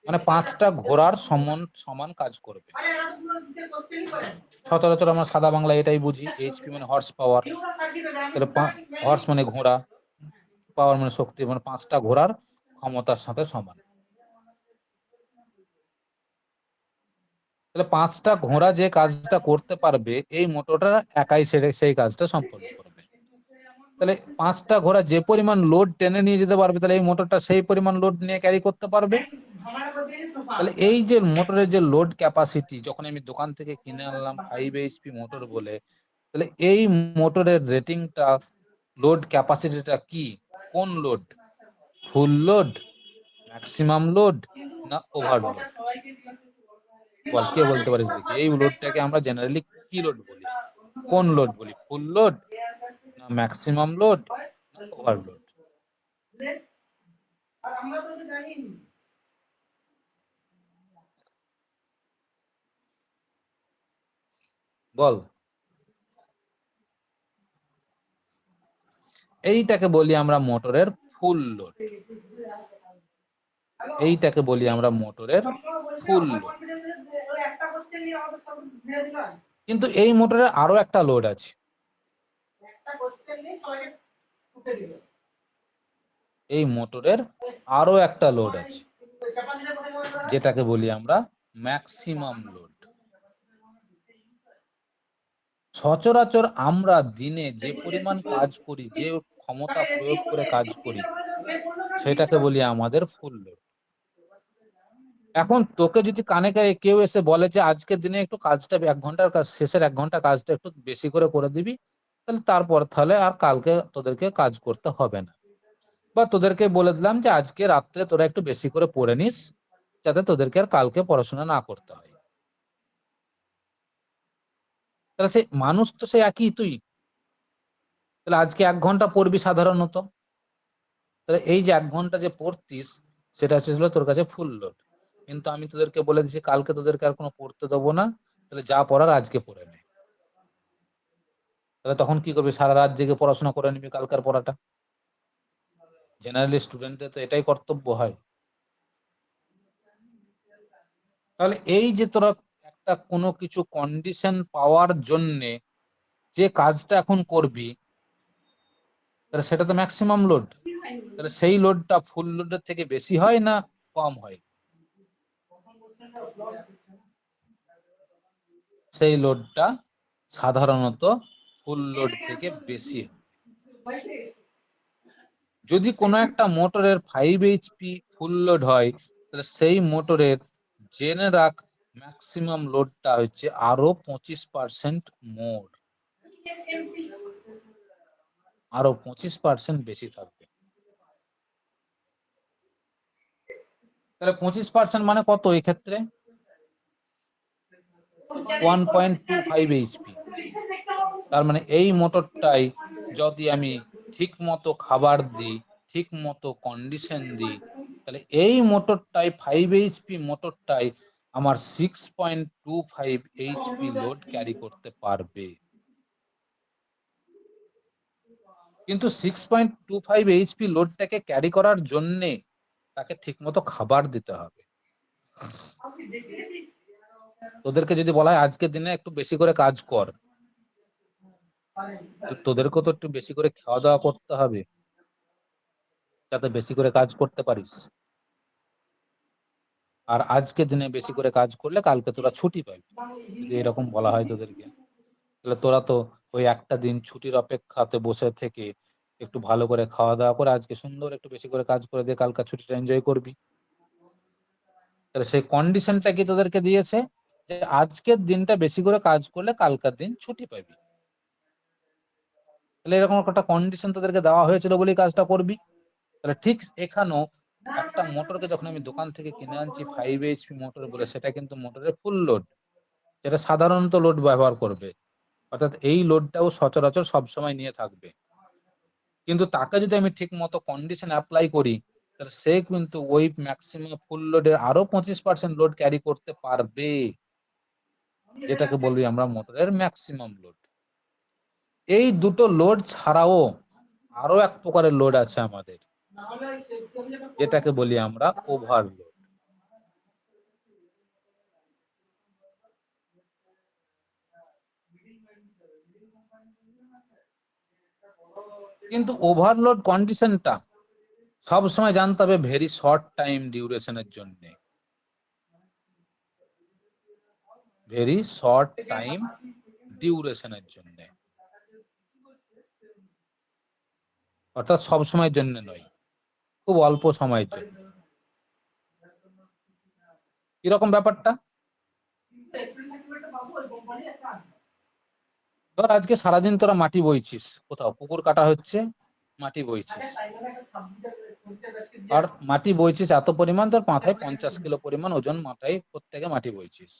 মানে 5টা ঘোড়ার সমান কাজ করবে। সচরাচর আমরা সাদা বাংলা এটাই বুঝি, এইচপি মানে হর্স পাওয়ার। তাহলে হর্স মানে ঘোড়া, পাওয়ার মানে শক্তি, মানে 5টা ঘোড়ার ক্ষমতার সাথে সমান। তাহলে 5টা ঘোড়া যে কাজটা করতে পারবে, এই মোটরটা একাই সেই কাজটা সম্পন্ন করবে। তাহলে 5টা ঘোড়া যে পরিমাণ লোড টেনে নিয়ে যেতে পারবে, তাহলে এই মোটরটা সেই পরিমাণ লোড নিয়ে ক্যারি করতে পারবে। তাহলে এই যে মোটরের যে লোড ক্যাপাসিটি, যখন আমি দোকান থেকে কিনে আনলাম 5 এইচপি মোটর বলে, তাহলে এই মোটরের রেটিংটা, লোড ক্যাপাসিটিটা কি? কোন load? Full load, maximum load, না ওভারলোড? বল, কে বলতে পারিস দেখি? এই লোডটাকে আমরা জেনারেলি কি লোড বলি? কোন লোড বলি? ফুল লোড, না ম্যাক্সিমাম লোড, না ওভারলোড? বল। এইটাকে বলি আমরা মোটরের ফুল লোড, এইটাকে বলি আমরা মোটরের ফুল লোড। কিন্তু এই মোটরের আরো একটা লোড আছে। এই মোটরের আরো একটা লোড আছে, যেটাকে বলি আমরা ম্যাক্সিমাম লোড। সচরাচর আমরা দিনে যে পরিমাণ কাজ করি, যে ক্ষমতা প্রয়োগ করে কাজ করি, সেটাকে বলি আমাদের ফুল লোড। এখন তোকে যদি কানে কানে কেউ এসে বলে যে আজকের দিনে একটু কাজটা 1 ঘন্টার কাজ, শেষের 1 ঘন্টা কাজটা একটু বেশি করে দিবি, তাহলে তারপর তাহলে আর কালকে তোদেরকে কাজ করতে হবে না। বা তোদেরকে বলে দিলাম যে আজকে রাত্রে তোরা একটু বেশি করে পড়ে নিস, যাতে তোদেরকে আর কালকে পড়াশোনা না করতে হয়। তাহলে সে মানুষ তো সে একই তুই। তাহলে আজকে 1 ঘন্টা পড়বি সাধারণত, তাহলে এই যে 1 ঘন্টা যে পড়তিস, সেটা হচ্ছে তোর কাছে ফুল লোড। কিন্তু আমি তোদেরকে বলে দিচ্ছি কালকে তোদেরকে আর কোনো পড়তে দেবো না, তাহলে যা পড়ার আজকে পড়ে নে। তাহলে তখন কি করবি? সারা রাত জেগে পড়াশোনা করে নিবি কালকার পড়াটা। জেনারেলি স্টুডেন্টদের তো এটাই কর্তব্য হয়। তাহলে এই যে তোরা একটা কোনো কিছু কন্ডিশন পাওয়ার জন্যে যে কাজটা এখন করবি, তাহলে সেটা তো ম্যাক্সিমাম লোড। তাহলে সেই লোডটা ফুল লোডের থেকে বেশি হয় না কম হয়? সেই লোডটা সাধারণত ফুল লোড থেকে বেশি হয়। যদি কোনো একটা মোটরের 5 এইচপি ফুল লোড হয়, তাহলে সেই মোটরের জেনে রাখ ম্যাক্সিমাম লোডটা হচ্ছে আরো 25% মোর, আরো 25% বেশি থাকবে। তাহলে 25% মানে কত এই ক্ষেত্রে? 1.25 এইচপি। তার মানে এই মোটরটাই যদি আমি ঠিক মতো খাবার দিই, ঠিক মতো কন্ডিশন দিই, তাহলে এই মোটরটাই 5 এইচপি মোটরটাই আমার 6.25 এইচপি লোড ক্যারি করতে পারবে। কিন্তু 6.25 এইচপি লোডটাকে ক্যারি করার জন্য তাকে ঠিকমতো খাবার দিতে হবে। তোদেরকে যদি বলা হয় আজকের দিনে একটু বেশি করে কাজ কর, তোদেরকে তো একটু বেশি করে খাওয়া দাওয়া করতে হবে, যাতে বেশি করে কাজ করতে পারিস। আর আজকের দিনে বেশি করে কাজ করলে কালকে তোরা ছুটি পাবি, যদি এরকম বলা হয় তোদেরকে, তাহলে তোরা তো ওই একটা দিন ছুটির অপেক্ষাতে বসে থেকে একটু ভালো করে খাওয়া দাওয়া করে আজকে সুন্দর একটু বেশি করে কাজ করে দিয়ে কালকে ছুটিটা এনজয় করবি। তাহলে সেই কন্ডিশনটা কি তোদেরকে দিয়েছে যে আজকের দিনটা বেশি করে কাজ করলে কালকার দিন ছুটি পাবি। তাহলে এরকম একটা কন্ডিশন তোদেরকে দেওয়া হয়েছিল বলেই কাজটা করবি। তাহলে ঠিক এখানেও একটা মোটরকে যখন আমি দোকান থেকে কিনে আনছি 5 HP মোটর বলে, সেটা কিন্তু মোটরের ফুল লোড, যেটা সাধারণত লোড ব্যবহার করবে, অর্থাৎ এই লোডটাও সচরাচর সবসময় নিয়ে থাকবে। কিন্তু তাকে যদি আমি ঠিক মতো কন্ডিশন অ্যাপ্লাই করি, তাহলে সে কিন্তু ওই ম্যাক্সিমাম ফুল লোডের আরো 25% লোড ক্যারি করতে পারবে, যেটাকে বলবি আমরা মোটরের ম্যাক্সিমাম লোড। এই দুটো লোড ছাড়াও আরো এক প্রকারের লোড আছে আমাদের, যেটাকে বলি আমরা ওভারলোড। কিন্তু ওভারলোড কন্ডিশনটা সবসময় জানতে হবে ভেরি শর্ট টাইম ডিউরেশনের জন্য, ভেরি শর্ট টাইম ডিউরেশনের জন্য, অর্থাৎ সব সময়ের জন্য নয়, খুব অল্প সময়ের জন্য। কিরকম ব্যাপারটা? ধর আজকে সারাদিন তোরা মাটি বইছিস, কোথাও পুকুর কাটা হচ্ছে, মাটি বইছিস, আর মাটি বইছিস এত পরিমাণ, তোর মাথায় 50 কিলো পরিমাণ ওজন, মাথায় প্রত্যেকে মাটি বইছিস।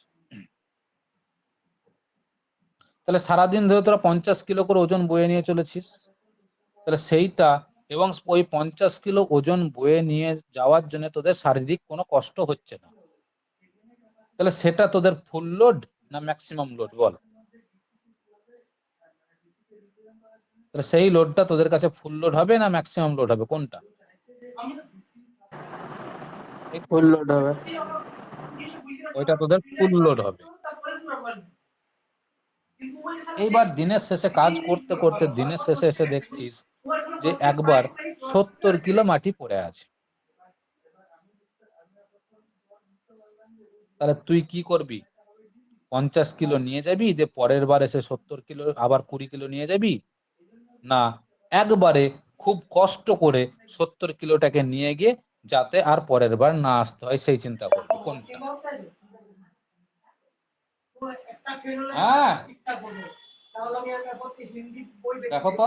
তাহলে সারাদিন ধরে তোরা 50 কিলো করে ওজন বয়ে নিয়ে চলেছিস, তাহলে সেইটা এবং ওই 50 কিলো ওজন বয়ে নিয়ে যাওয়ার জন্য তোদের শারীরিক কোনো কষ্ট হচ্ছে না, তাহলে সেটা তোদের ফুল লোড না ম্যাক্সিমাম লোড বল? তাহলে সেই লোডটা তোদের কাছে ফুল লোড হবে না ম্যাক্সিমাম লোড হবে, কোনটা? ফুল লোড হবে। ওইটা তোদের ফুল লোড হবে। এইবার দিনের শেষে কাজ করতে করতে দিনের শেষে এসে দেখছিস যে একবার 70 কিলো মাটি পড়ে আছে, তাহলে তুই কি করবি? 50 কিলো নিয়ে যাবি, যে পরের বার এসে 70 কিলো আবার 20 কিলো নিয়ে যাবি, না একবারে খুব কষ্ট করে 70 কিলোটাকে নিয়ে গিয়ে যাতে আর পরের বার না আসতে হয় সেই চিন্তা করবি, কোনটা? হ্যাঁ দেখো তো,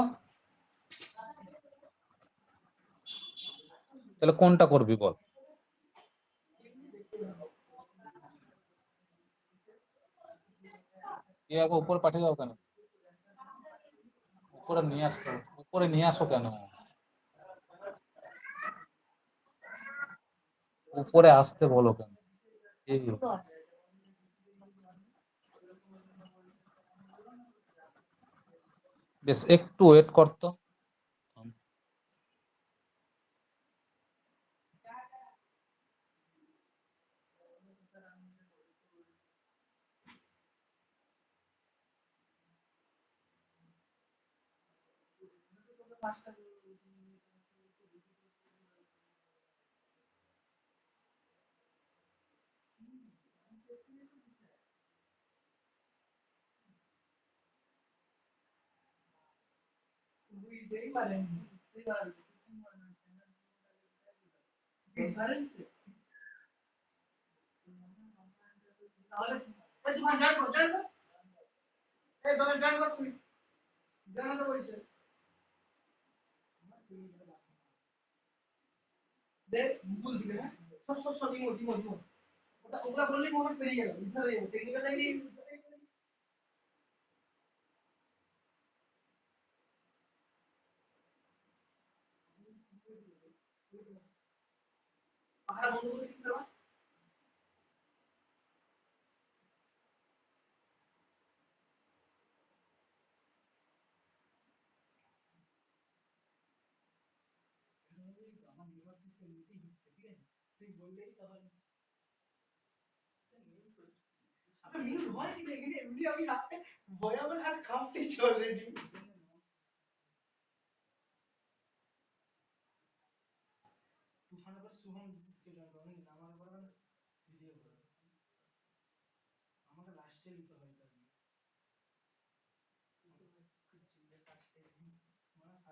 তাহলে কোনটা করবি বল? উপরে পাঠিয়ে দাও কেন? উপরে নিয়ে আসতো, উপরে নিয়ে আসো কেন? উপরে আসতে বলো কেন? এই বেশ একটু ওয়েট করতো।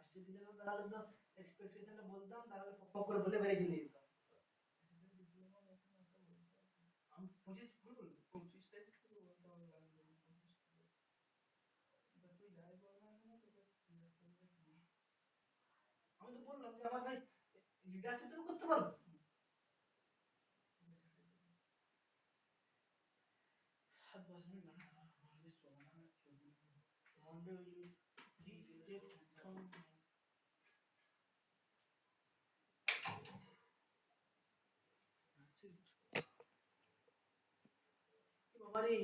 ফার্স্টে দিলে তো তাহলে তো এক্সপেকটেশনটা বলতাম, তাহলে পপ করে বলে বেরিয়ে চলে যেতাম। আমি 25 ভুল বললাম, 25 টাই শুরু করতে হবে, তুই যাই বলবি না কেন তোকে আমি তো বললাম যে আমার ভাই লিডারশিপ তো করতে পারবো। হাত বসানো না বাংলাদেশ চলে না ওয়ানডে বাবারে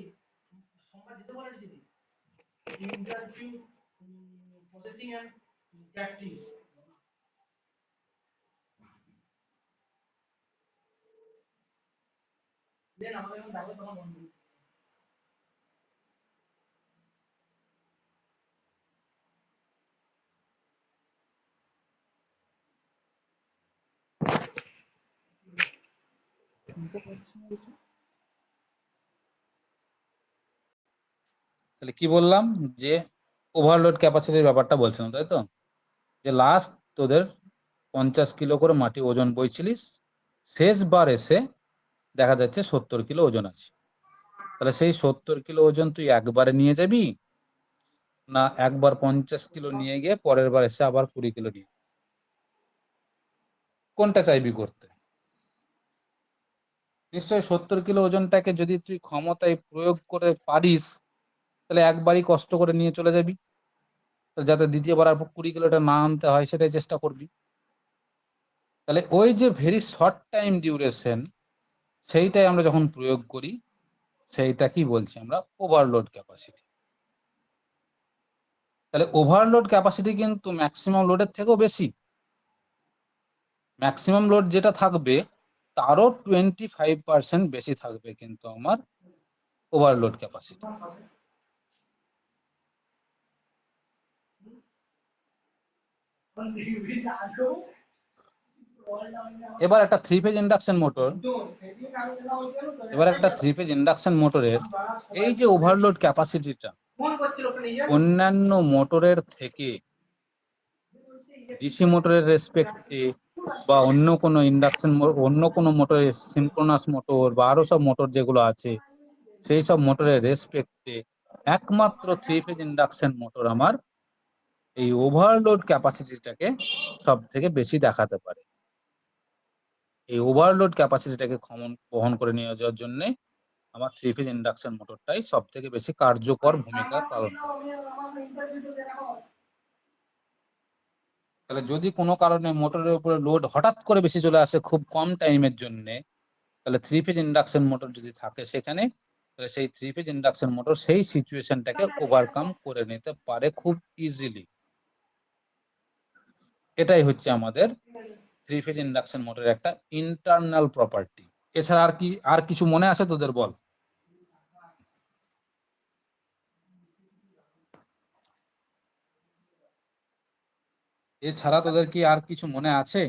সোমবার দিতে বলেছি দিদি ইন্টারভিউ প্রসেসিং এন্ড প্র্যাকটিস। দেন আমাদের যখন যাবো তখন বন্ধ। তাহলে কি বললাম যে ওভারলোড ক্যাপাসিটির ব্যাপারটা বলছিলাম, তাই তো? যে লাস্ট তোদের 50 কিলো করে মাটি ওজন বইছিলিস, শেষবার এসে দেখা যাচ্ছে 70 কিলো ওজন আছে। তাহলে সেই 70 কিলো ওজন তুই একবারে নিয়ে যাবি, না একবার 50 কিলো নিয়ে গিয়ে পরের বার এসে আবার 20 কিলো নিয়ে, কোনটা চাইবি করতে? নিশ্চয়ই 70 কিলো ওজনটাকে যদি তুই ক্ষমতায় প্রয়োগ করে পারিস, তাহলে একবারই কষ্ট করে নিয়ে চলে যাবি, যাতে দ্বিতীয়বার আর 20 কিলোটা না আনতে হয় সেটাই চেষ্টা করবি। তাহলে ওই যে ভেরি শর্ট টাইম ডিউরেশন, সেইটাই আমরা যখন প্রয়োগ করি সেইটা কি বলছি আমরা ওভারলোড ক্যাপাসিটি। তাহলে ওভারলোড ক্যাপাসিটি কিন্তু ম্যাক্সিমাম লোডের থেকেও বেশি। ম্যাক্সিমাম লোড যেটা থাকবে তারও 25% বেশি থাকবে কিন্তু আমার ওভারলোড ক্যাপাসিটি। এবার একটা 3 ফেজ ইন্ডাকশন মোটর, মোটরের এই যে ওভারলোড ক্যাপাসিটিটা অন্যান্য মোটরের থেকে ডিসি মোটরের রেসপেক্টে বা অন্য কোনো অন্য কোনো মোটরের সিনক্রোনাস মোটর বা আরো সব মোটর যেগুলো আছে সেই সব মোটরের রেসপেক্টে একমাত্র 3 ফেজ ইন্ডাকশন মোটর আমার এই ওভারলোড ক্যাপাসিটিটাকে সব থেকে বেশি দেখাতে পারে। এই ওভারলোড ক্যাপাসিটিটাকে বহন করে নিয়ে যাওয়ার জন্য আমার 3 ফেজ ইন্ডাকশন মোটরটাই সব থেকে বেশি কার্যকর ভূমিকা পালন করে। তাহলে যদি কোনো কারণে মোটরের উপরে লোড হঠাৎ করে বেশি চলে আসে খুব কম টাইমের জন্য, তাহলে 3 ফেজ ইন্ডাকশন মোটর যদি থাকে সেখানে, তাহলে সেই 3 ফেজ ইন্ডাকশন মোটর সেই সিচুয়েশনটাকে ওভারকাম করে নিতে পারে খুব ইজিলি। এটাই হচ্ছে আমাদের 3 ফেজ ইন্ডাকশন মোটরের একটা ইন্টারনাল প্রপার্টি। এছাড়া আর কিছু মনে আছে তোদের? বল। এছাড়া তোদের কি আর কিছু মনে আছে?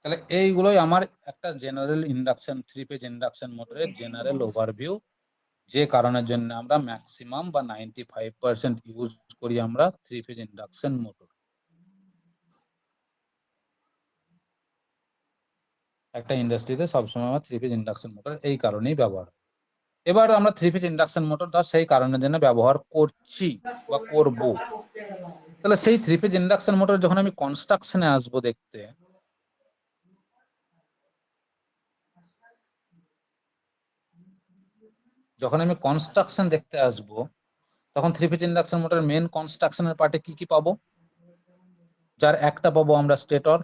তাহলে এইগুলোই আমার একটা জেনারেল ইন্ডাকশন 3 ফেজ ইন্ডাকশন মোটরের জেনারেল ওভারভিউ, যে কারণের জন্য আমরা ম্যাক্সিমাম বা 95% ইউজ করি আমরা 3 ফেজ ইন্ডাকশন মোটর। একটা ইন্ডাস্ট্রিতে সবসময় আমরা 3 ফেজ ইন্ডাকশন মোটর এই কারণেই ব্যবহার। এবার আমরা 3 ফেজ ইন্ডাকশন মোটর ধর সেই কারণের জন্য ব্যবহার করছি বা করব। তাহলে সেই 3 ফেজ ইন্ডাকশন মোটর যখন আমি কনস্ট্রাকশনে আসবো দেখতে, যখন আমি কনস্ট্রাকশন দেখতে আসব, তখন 3 ফেজ ইন্ডাকশন মোটরের মেন কনস্ট্রাকশনের পার্টে কি কি পাবো? যার একটা পাবো আমরা স্টেটর,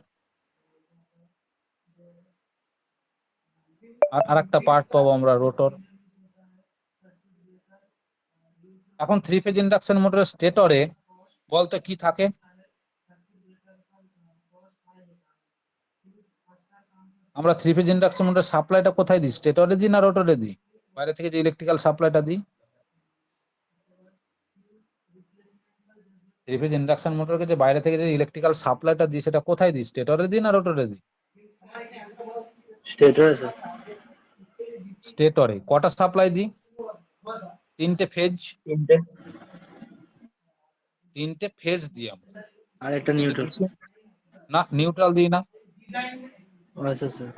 আর আরেকটা পার্ট পাবো আমরা রোটর। এখন 3 ফেজ ইন্ডাকশন মোটরের স্টেটরে বলতো কি থাকে? আমরা 3 ফেজ ইন্ডাকশন মোটরের সাপ্লাইটা কোথায় দিই? স্টেটরে দিই না রোটরে দিই? বাইরে থেকে যে ইলেকট্রিক্যাল সাপ্লাইটা দিই, 3 ফেজ ইন্ডাকশন মোটরকে যে বাইরে থেকে যে ইলেকট্রিক্যাল সাপ্লাইটা দিই সেটা কোথায় দিই? স্টেটরে দিই না রোটরে দিই? স্টেটরে স্যার। স্টেটরে কটা সাপ্লাই দিই? তিনটে ফেজ। তিনটে ফেজ দিই আমরা। আর একটা কিন্তু নিউট্রাল। DC না, নিউট্রাল দিই না। আচ্ছা স্যার।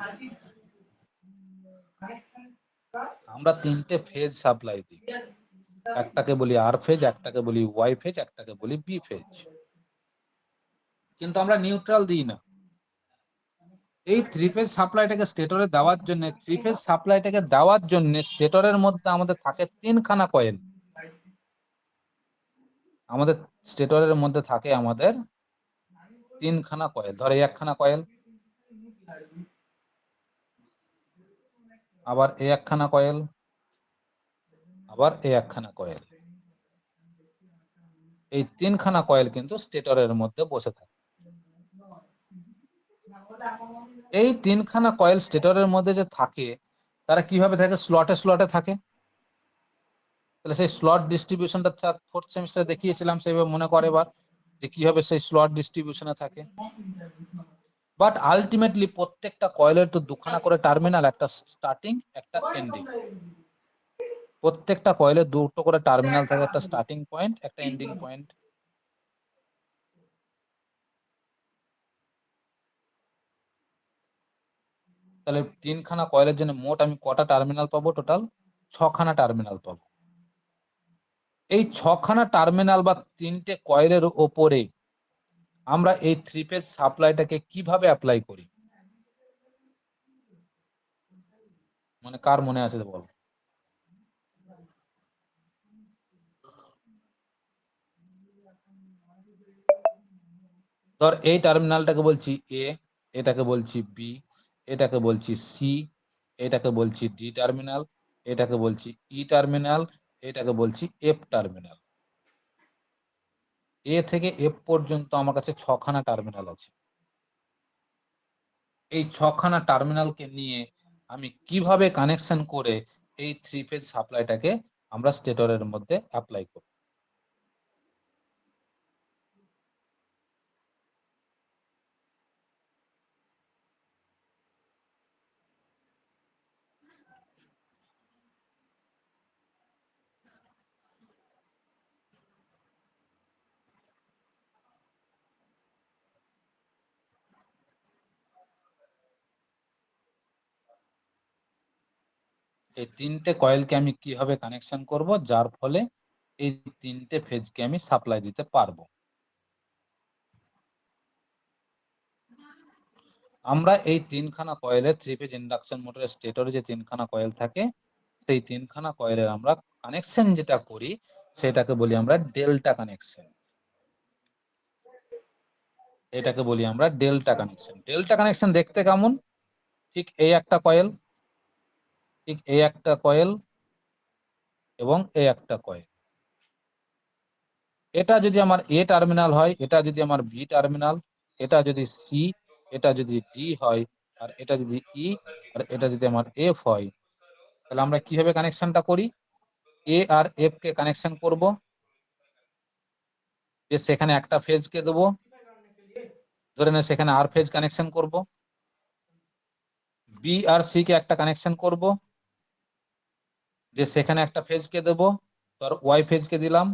আমরা তিনটে ফেজ সাপ্লাই দিই। একটাকে বলি আর ফেজ, একটাকে বলি ওয়াই ফেজ, একটাকে বলি বি ফেজ। কিন্তু আমরা নিউট্রাল দিই না। এই থ্রি ফেজ সাপ্লাইটাকে স্টেটরে দেওয়ার জন্য, থ্রি ফেজ সাপ্লাইটাকে দেওয়ার জন্য স্টেটরের মধ্যে আমাদের থাকে তিনখানা কয়েল। আমাদের স্টেটরের মধ্যে থাকে আমাদের তিনখানা কয়েল। ধর এই একখানা কয়েল, আবার এই একখানা কয়েল, আবার এই একখানা কয়েল। এই তিনখানা কয়েল কিন্তু স্টেটরের মধ্যে বসে থাকে। এই তিনখানা কয়েল স্টেটরের মধ্যে যে থাকে, তারা কিভাবে থাকে? স্লটে স্লটে থাকে। তাহলে সেই স্লট ডিস্ট্রিবিউশনটা ফোর্থ সেমিস্টারে দেখিয়েছিলাম, সেইভাবে মনে করে এবার যে কিভাবে সেই স্লট ডিস্ট্রিবিউশনে থাকে। বাট আলটিমেটলি প্রত্যেকটা কয়েলের তো দুখানা করে টার্মিনাল, একটা স্টার্টিং একটা এন্ডিং। প্রত্যেকটা কয়েলের দুটো করে টার্মিনাল থাকে, একটা স্টার্টিং পয়েন্ট একটা এন্ডিং পয়েন্ট। তাহলে তিনখানা কয়েলের জন্য মোট আমি কটা টার্মিনাল পাবো? টোটাল 6খানা টার্মিনাল পাবো। এই 6খানা টার্মিনাল বা তিনটে কয়েলের ওপরে আমরা এই থ্রি ফেজ সাপ্লাইটাকে কিভাবে অ্যাপ্লাই করি? মানে কার মনে আছে বল? ধর এই টার্মিনালটাকে বলছি এ, এটাকে বলছি বি, এটাকে বলছি সি, এটাকে বলছি ডি টার্মিনাল, এটাকে বলছি ই টার্মিনাল, এটাকে বলছি এফ টার্মিনাল। এ থেকে এফ পর্যন্ত আমার কাছে 6খানা টার্মিনাল আছে। এই 6খানা টার্মিনালকে নিয়ে আমি কিভাবে কানেকশন করে এই থ্রি ফেজ সাপ্লাইটাকে আমরা স্টেটরের মধ্যে অ্যাপ্লাই করব? এই তিনটে কয়েলকে আমি কিভাবে কানেকশন করব যার ফলে এই তিনটে ফেজকে আমি সাপ্লাই দিতে পারবো? আমরা এই তিনখানা কয়েলের থ্রি ফেজ ইন্ডাকশন মোটরের স্টেটরে যে তিনখানা কয়েল থাকে, সেই তিনখানা কয়েলের আমরা কানেকশন যেটা করি সেটাকে বলি আমরা ডেল্টা কানেকশন। এটাকে বলি আমরা ডেল্টা কানেকশন। ডেল্টা কানেকশন দেখতে কেমন? ঠিক এই একটা কয়েল, ঠিক এই একটা কয়েল এবং এই একটা কয়েল। এটা যদি আমার এ টার্মিনাল হয়, এটা যদি আমার বি টার্মিনাল, এটা যদি সি, এটা যদি ডি হয়, আর এটা যদি ই, আর এটা যদি আমার এফ হয়, তাহলে আমরা কিভাবে কানেকশনটা করি? এ আর এফ কে কানেকশন করব, যে সেখানে একটা ফেজ কে দেবো, ধরে নে সেখানে আর ফেজ কানেকশন করব। বি আর সি কে একটা কানেকশন করব, যে সেখানে একটা ফেজ কে দেবো, ধর ওয়াই ফেজ কে দিলাম।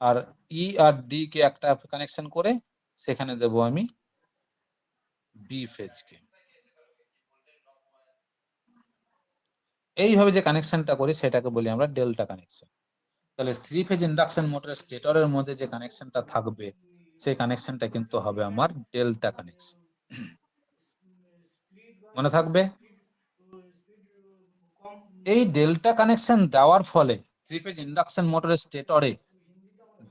আর ই আর ডি কে একটা কানেকশন করে সেখানে দেব আমি বি ফেজ কে। এইভাবে যে কানেকশনটা করি সেটাকে বলি আমরা ডেল্টা কানেকশন। তাহলে থ্রি ফেজ ইন্ডাকশন মোটরের স্টেটরের মধ্যে যে কানেকশনটা থাকবে সেই কানেকশনটা কিন্তু হবে আমার ডেল্টা কানেকশন। মনে থাকবে? এই ডেল্টা কানেকশন দেওয়ার ফলে থ্রি ফেজ ইন্ডাকশন মোটরের স্টেটরে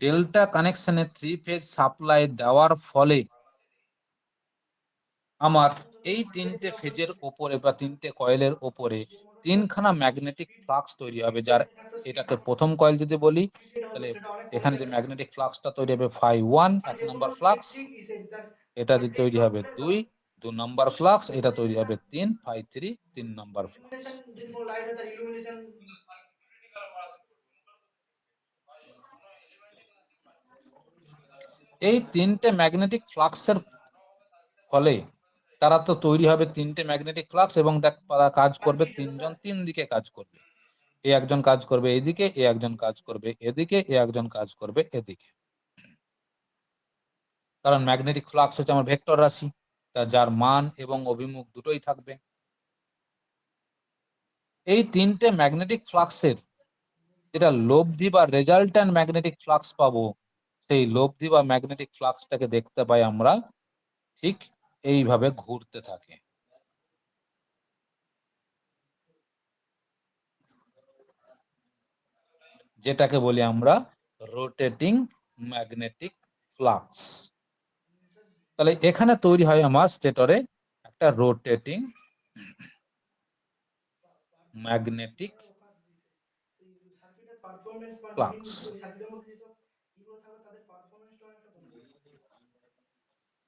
ডেল্টা কানেকশনে থ্রি ফেজ সাপ্লাই দেওয়ার ফলে আমার এই তিনটে ফেজের ওপরে বা তিনটে কয়েলের ওপরে তিনখানা ম্যাগনেটিক ফ্লাক্স তৈরি হবে। যার এটাকে প্রথম কয়েল যদি বলি, তাহলে এখানে যে ম্যাগনেটিক ফ্লাক্সটা তৈরি হবে φ1 এক নম্বর ফ্লাক্স, এটা যদি তৈরি হবে 2 নম্বর ফ্লাক্স, এটা তৈরি হবে 3 φ3 3 নম্বর ফ্লাক্স। এই তিনটে ম্যাগনেটিক ফ্লাক্সের ফলে তারা তো তৈরি হবে 3টে ম্যাগনেটিক ফ্লাক্স এবং তারা কাজ করবে 3জন 3 দিকে কাজ করবে। এ একজন কাজ করবে এদিকে, এ একজন কাজ করবে এদিকে, এ একজন কাজ করবে এদিকে। কারণ ম্যাগনেটিক ফ্লাক্স হচ্ছে আমার ভেক্টর রাশি, যার মান এবং অভিমুখ দুটোই থাকবে। এই 3টে ম্যাগনেটিক ফ্লাক্সের যেটা লব্ধি বা রেজাল্ট্যান্ট ম্যাগনেটিক ফ্লাক্স পাবো, সেই লব্ধি বা ম্যাগনেটিক ফ্লাক্সটাকে দেখতে পাই আমরা ঠিক এইভাবে ঘুরতে থাকে। যেটাকে বলি আমরা রোটেটিং ম্যাগনেটিক ফ্লাক্স। তাহলে এখানে তৈরি হয় আমার স্টেটরে একটা rotating magnetic flux.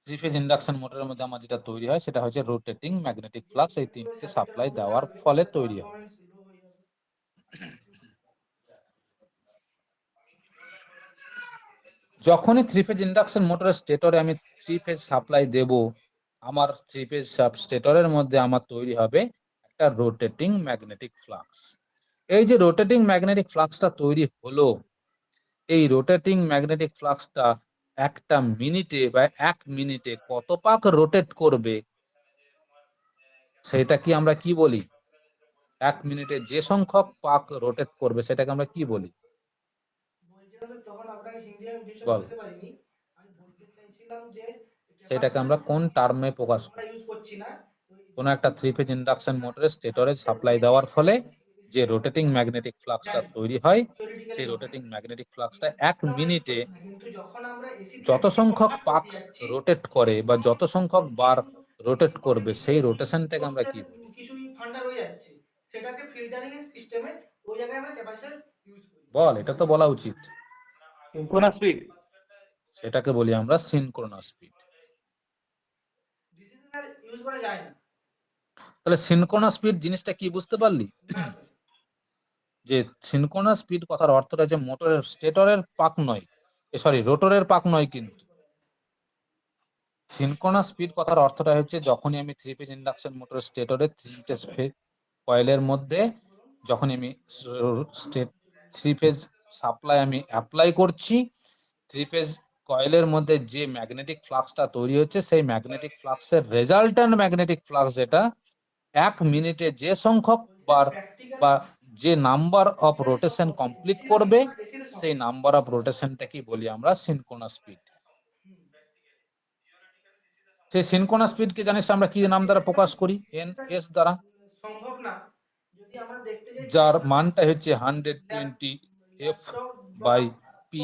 Three phase induction মোটরের মধ্যে আমার যেটা তৈরি হয় সেটা হচ্ছে রোটেটিং ম্যাগনেটিক ফ্লাক্স। এই 3টে সাপ্লাই দেওয়ার ফলে তৈরি হয়। যখনই থ্রি ফেজ ইন্ডাকশন মোটরের স্টেটরে আমি 3 ফেজ সাপ্লাই দেব, আমার 3 ফেজ স্টেটরের মধ্যে আমার তৈরি হবে একটা রোটেটিং ম্যাগনেটিক ফ্লাক্স। এই যে রোটেটিং ম্যাগনেটিক ফ্লাক্সটা তৈরি হলো, এই রোটেটিং ম্যাগনেটিক ফ্লাক্সটা একটা মিনিটে বা 1 মিনিটে কত পাক রোটেট করবে, সেটা কি আমরা কি বলি? 1 মিনিটে যে সংখ্যক পাক রোটেট করবে সেটাকে আমরা কি বলি? তখন আপনাকে হিন্দি আমি বিষয় বল, বুঝতে পারিনি। আমি বলতে চাইছিলাম যে সেটাকে আমরা কোন টার্মে প্রকাশ আমরা করি? ইউজ করছি না। কোন একটা 3 ফেজ ইন্ডাকশন মোটরের স্টেটরে সাপ্লাই দেওয়ার ফলে যে রোটেটিং ম্যাগনেটিক ফ্লাক্সটা তৈরি হয়, সেই রোটেটিং ম্যাগনেটিক ফ্লাক্সটা 1 মিনিটে কিন্তু যখন আমরা এসিতে যত সংখ্যক পাক রোটেট করে বা যত সংখ্যক বার রোটেট করবে, সেই রোটেশনটাকে আমরা কি বলি? কিছুই ফান্ডা রয়ে যাচ্ছে, সেটাকে ফিল্টারিং এর সিস্টেমে ওই জায়গায় আমরা ক্যাপাসিটর ইউজ করি। বল, এটা তো বলা উচিত। Synchronous speed. সেটাকে বলি আমরা synchronous speed. DC sir use করা যায় না। তাহলে সিনক্রোনাস স্পিড জিনিসটা কি বুঝতে পারলি? যে সিনক্রোনাস স্পিড কথার অর্থটা যে মোটরের স্টেটরের পাক নয়, সরি রোটরের পাক নয়, কিন্তু সিনক্রোনাস স্পিড কথার অর্থটা হচ্ছে যখনই আমি 3 ফেজ ইন্ডাকশন মোটরের স্টেটরে 3টে কয়েলের মধ্যে যখন আমি 3 ফেজ সাপ্লাই আমি অ্যাপ্লাই করছি, 3 ফেজ কয়েলের মধ্যে যে ম্যাগনেটিক ফ্লাক্সটা তৈরি হচ্ছে, সেই ম্যাগনেটিক ফ্লাক্সের রেজাল্ট্যান্ট ম্যাগনেটিক ফ্লাক্স যেটা 1 মিনিটে যে সংখ্যক বার বা যে নাম্বার অফ রোটেশন কমপ্লিট করবে, সেই নাম্বার অফ রোটেশনটাকে বলি আমরা সিনক্রোনাস স্পিড। সেই সিনক্রোনাস স্পিডকে জানিস আমরা কি নাম দ্বারা প্রকাশ করি? এনএস দ্বারা, সম্ভব না যদি আমরা দেখতে যাই যার মানটা হচ্ছে 120 এফ বাই পি,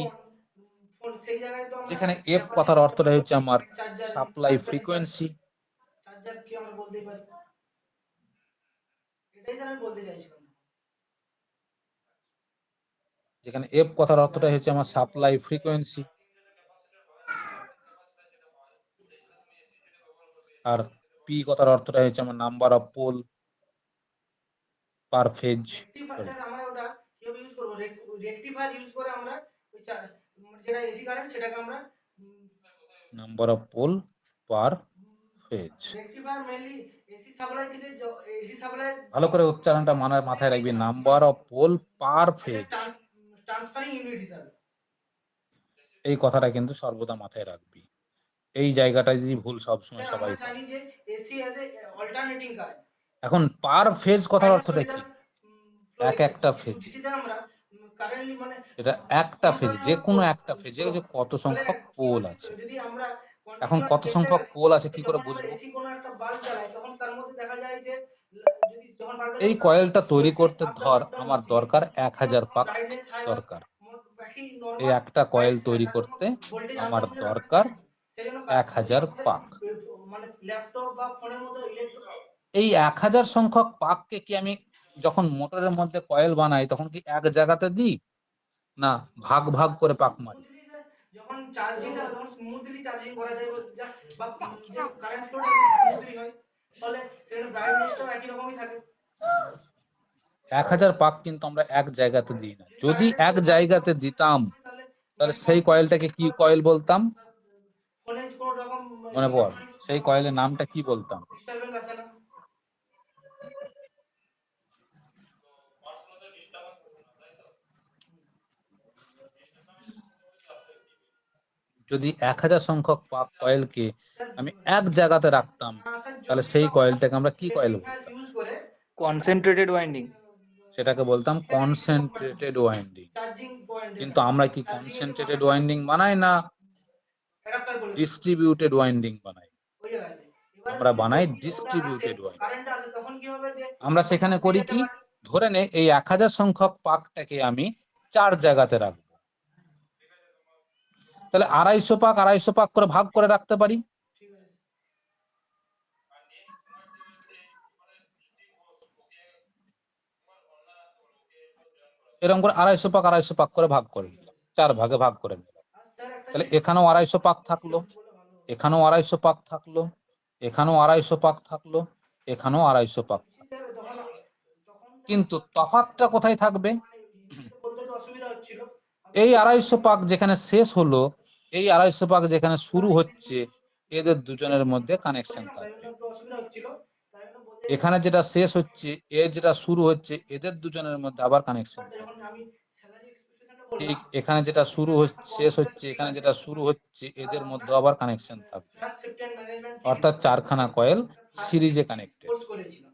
ফোন সেই জায়গায় তো আমরা যেখানে এফ কথার অর্থটা হচ্ছে আমার সাপ্লাই ফ্রিকোয়েন্সি, চার্জার কি আমরা বলতে পারি, এটাই স্যার আমি বলতে চাইছিলাম। যেখানে এফ কথার অর্থটা হচ্ছে আমার সাপ্লাই ফ্রিকোয়েন্সি, আর পি কথার অর্থটা হচ্ছে আমার number of pole per phase. Sir আমরা ওটা কিভাবে ইউজ করব? রেকটিফায়ার ইউজ করে আমরা ওই যেটা এসি কারেন্ট সেটাকে আমরা number of pole per phase. Rectifier mainly AC supply থেকে এসি সাপ্লাই ভালো করে উচ্চারণটা মাথায় রাখবি, number of pole per phase. Transferring unit হিসাবে এই কথাটা কিন্তু সর্বদা মাথায় রাখবি। এই জায়গাটা যদি ভুল সবসময় আমরা সবাই করে। জানি যে AC as a alternating current. এখন পার ফেজ কথার অর্থটা কি? একটা ফেজে, ডিসিতে আমরা কারেন্টলি মানে এটা একটা ফেজে, যে কোনো একটা ফেজে যে কত সংখ্যক পোল আছে। যদি আমরা এখন কত সংখ্যক পোল আছে কি করে বুঝবো? এসি কোনো একটা বাল্ব জ্বালাই তখন তার মধ্যে দেখা যায় যে যদি যখন বাল্বটা এই কয়েলটা তৈরি করতে ধর আমার দরকার 1000 পাক ব্রাইটনেস হাই হয় দরকার। বাকি এই নরমাল একটা কয়েল তৈরি করতে ভোল্টেজ আমার আনসার দরকার সেজন্য 1000 পাক। মানে ল্যাপটপ বা ফোনের মতো ইলেকট্রিক এই 1000 সংখ্যক পাককে কি আমি যখন মোটরের মধ্যে কয়েল বানাই তখন কি এক জায়গাতে দিই, না ভাগ ভাগ করে পাক মারি? যখন চার্জিংটা তখন স্মুথলি চার্জিং করা যায় বা যে কারেন্ট ফ্লোটা স্মুথলি হয় ফলে সেখানে ব্রাইটনেসটাও একই রকমই থাকে। 1000 পাক কিন্তু আমরা এক জায়গাতে দিই না। যদি এক জায়গাতে দিতাম তাহলে সেই কয়েলটাকে কি কয়েল বলতাম? ফোনে কোনো রকম মনে পড় সেই কয়েলের নামটা কি বলতাম? ডিস্টারবেন্স আসে না। যদি 1000 সংখ্যক কয়েলকে আমি এক জায়গাতে রাখতাম তাহলে সেই কয়েলটাকে আমরা কি কয়েল বলতাম? ইউজ করে Concentrated winding. সেটাকে বলতাম কনসেন্ট্রেটেড ওয়াইন্ডিং। চার্জিং পয়েন্ট, কিন্তু আমরা কি কনসেন্ট্রেটেড ওয়াইন্ডিং বানাই না অ্যাডাপ্টার বলে ডিস্ট্রিবিউটেড ওয়াইন্ডিং বানাই? ওই জায়গায়। এবার আমরা যদি বানাই ওরা ডিস্ট্রিবিউটেড ওয়াইন্ডিং। কারেন্ট আসে তখন কি হবে যে আমরা সেখানে করি কি, ধরে নে এই 1000 সংখ্যক পাকটাকে আমি 4 জায়গাতে রাখবো, তাহলে 250 পাক করে ভাগ করে রাখতে পারি। ঠিক আছে। এরকম করে 250 পাক করে ভাগ করে নিলাম, 4 ভাগে ভাগ করে নিলাম। আর স্যার একটা তাহলে এখানেও 250 পাক থাকলো, এখানেও 250 পাক থাকলো, এখানেও 250 পাক থাকলো, এখানেও 250 পাক থাকলো। স্যার তখন কিন্তু তফাৎটা কোথায় থাকবে? বলতে তো অসুবিধা হচ্ছিল। এই 250 পাক যেখানে শেষ হলো, এই 250 পাক যেখানে শুরু হচ্ছে, এদের দুজনের মধ্যে কানেকশন থাকবে। একটু অসুবিধা হচ্ছিল, তাই জন্য বলতে এখানে যেটা শেষ হচ্ছে, এর যেটা শুরু হচ্ছে, এদের দুজনের মধ্যে আবার কানেকশন থাকবে। যখন আমি স্যালারি এক্সপেকটেশনটা বললাম, ঠিক এখানে যেটা শুরু হচ্ছে শেষ হচ্ছে, এখানে যেটা শুরু হচ্ছে, এদের মধ্যে আবার কানেকশন থাকবে। ক্লাস সেফটি এন্ড ম্যানেজমেন্ট অর্থাৎ 4খানা কয়েল সিরিজে কানেক্টেড। কোর্স করেছিলাম।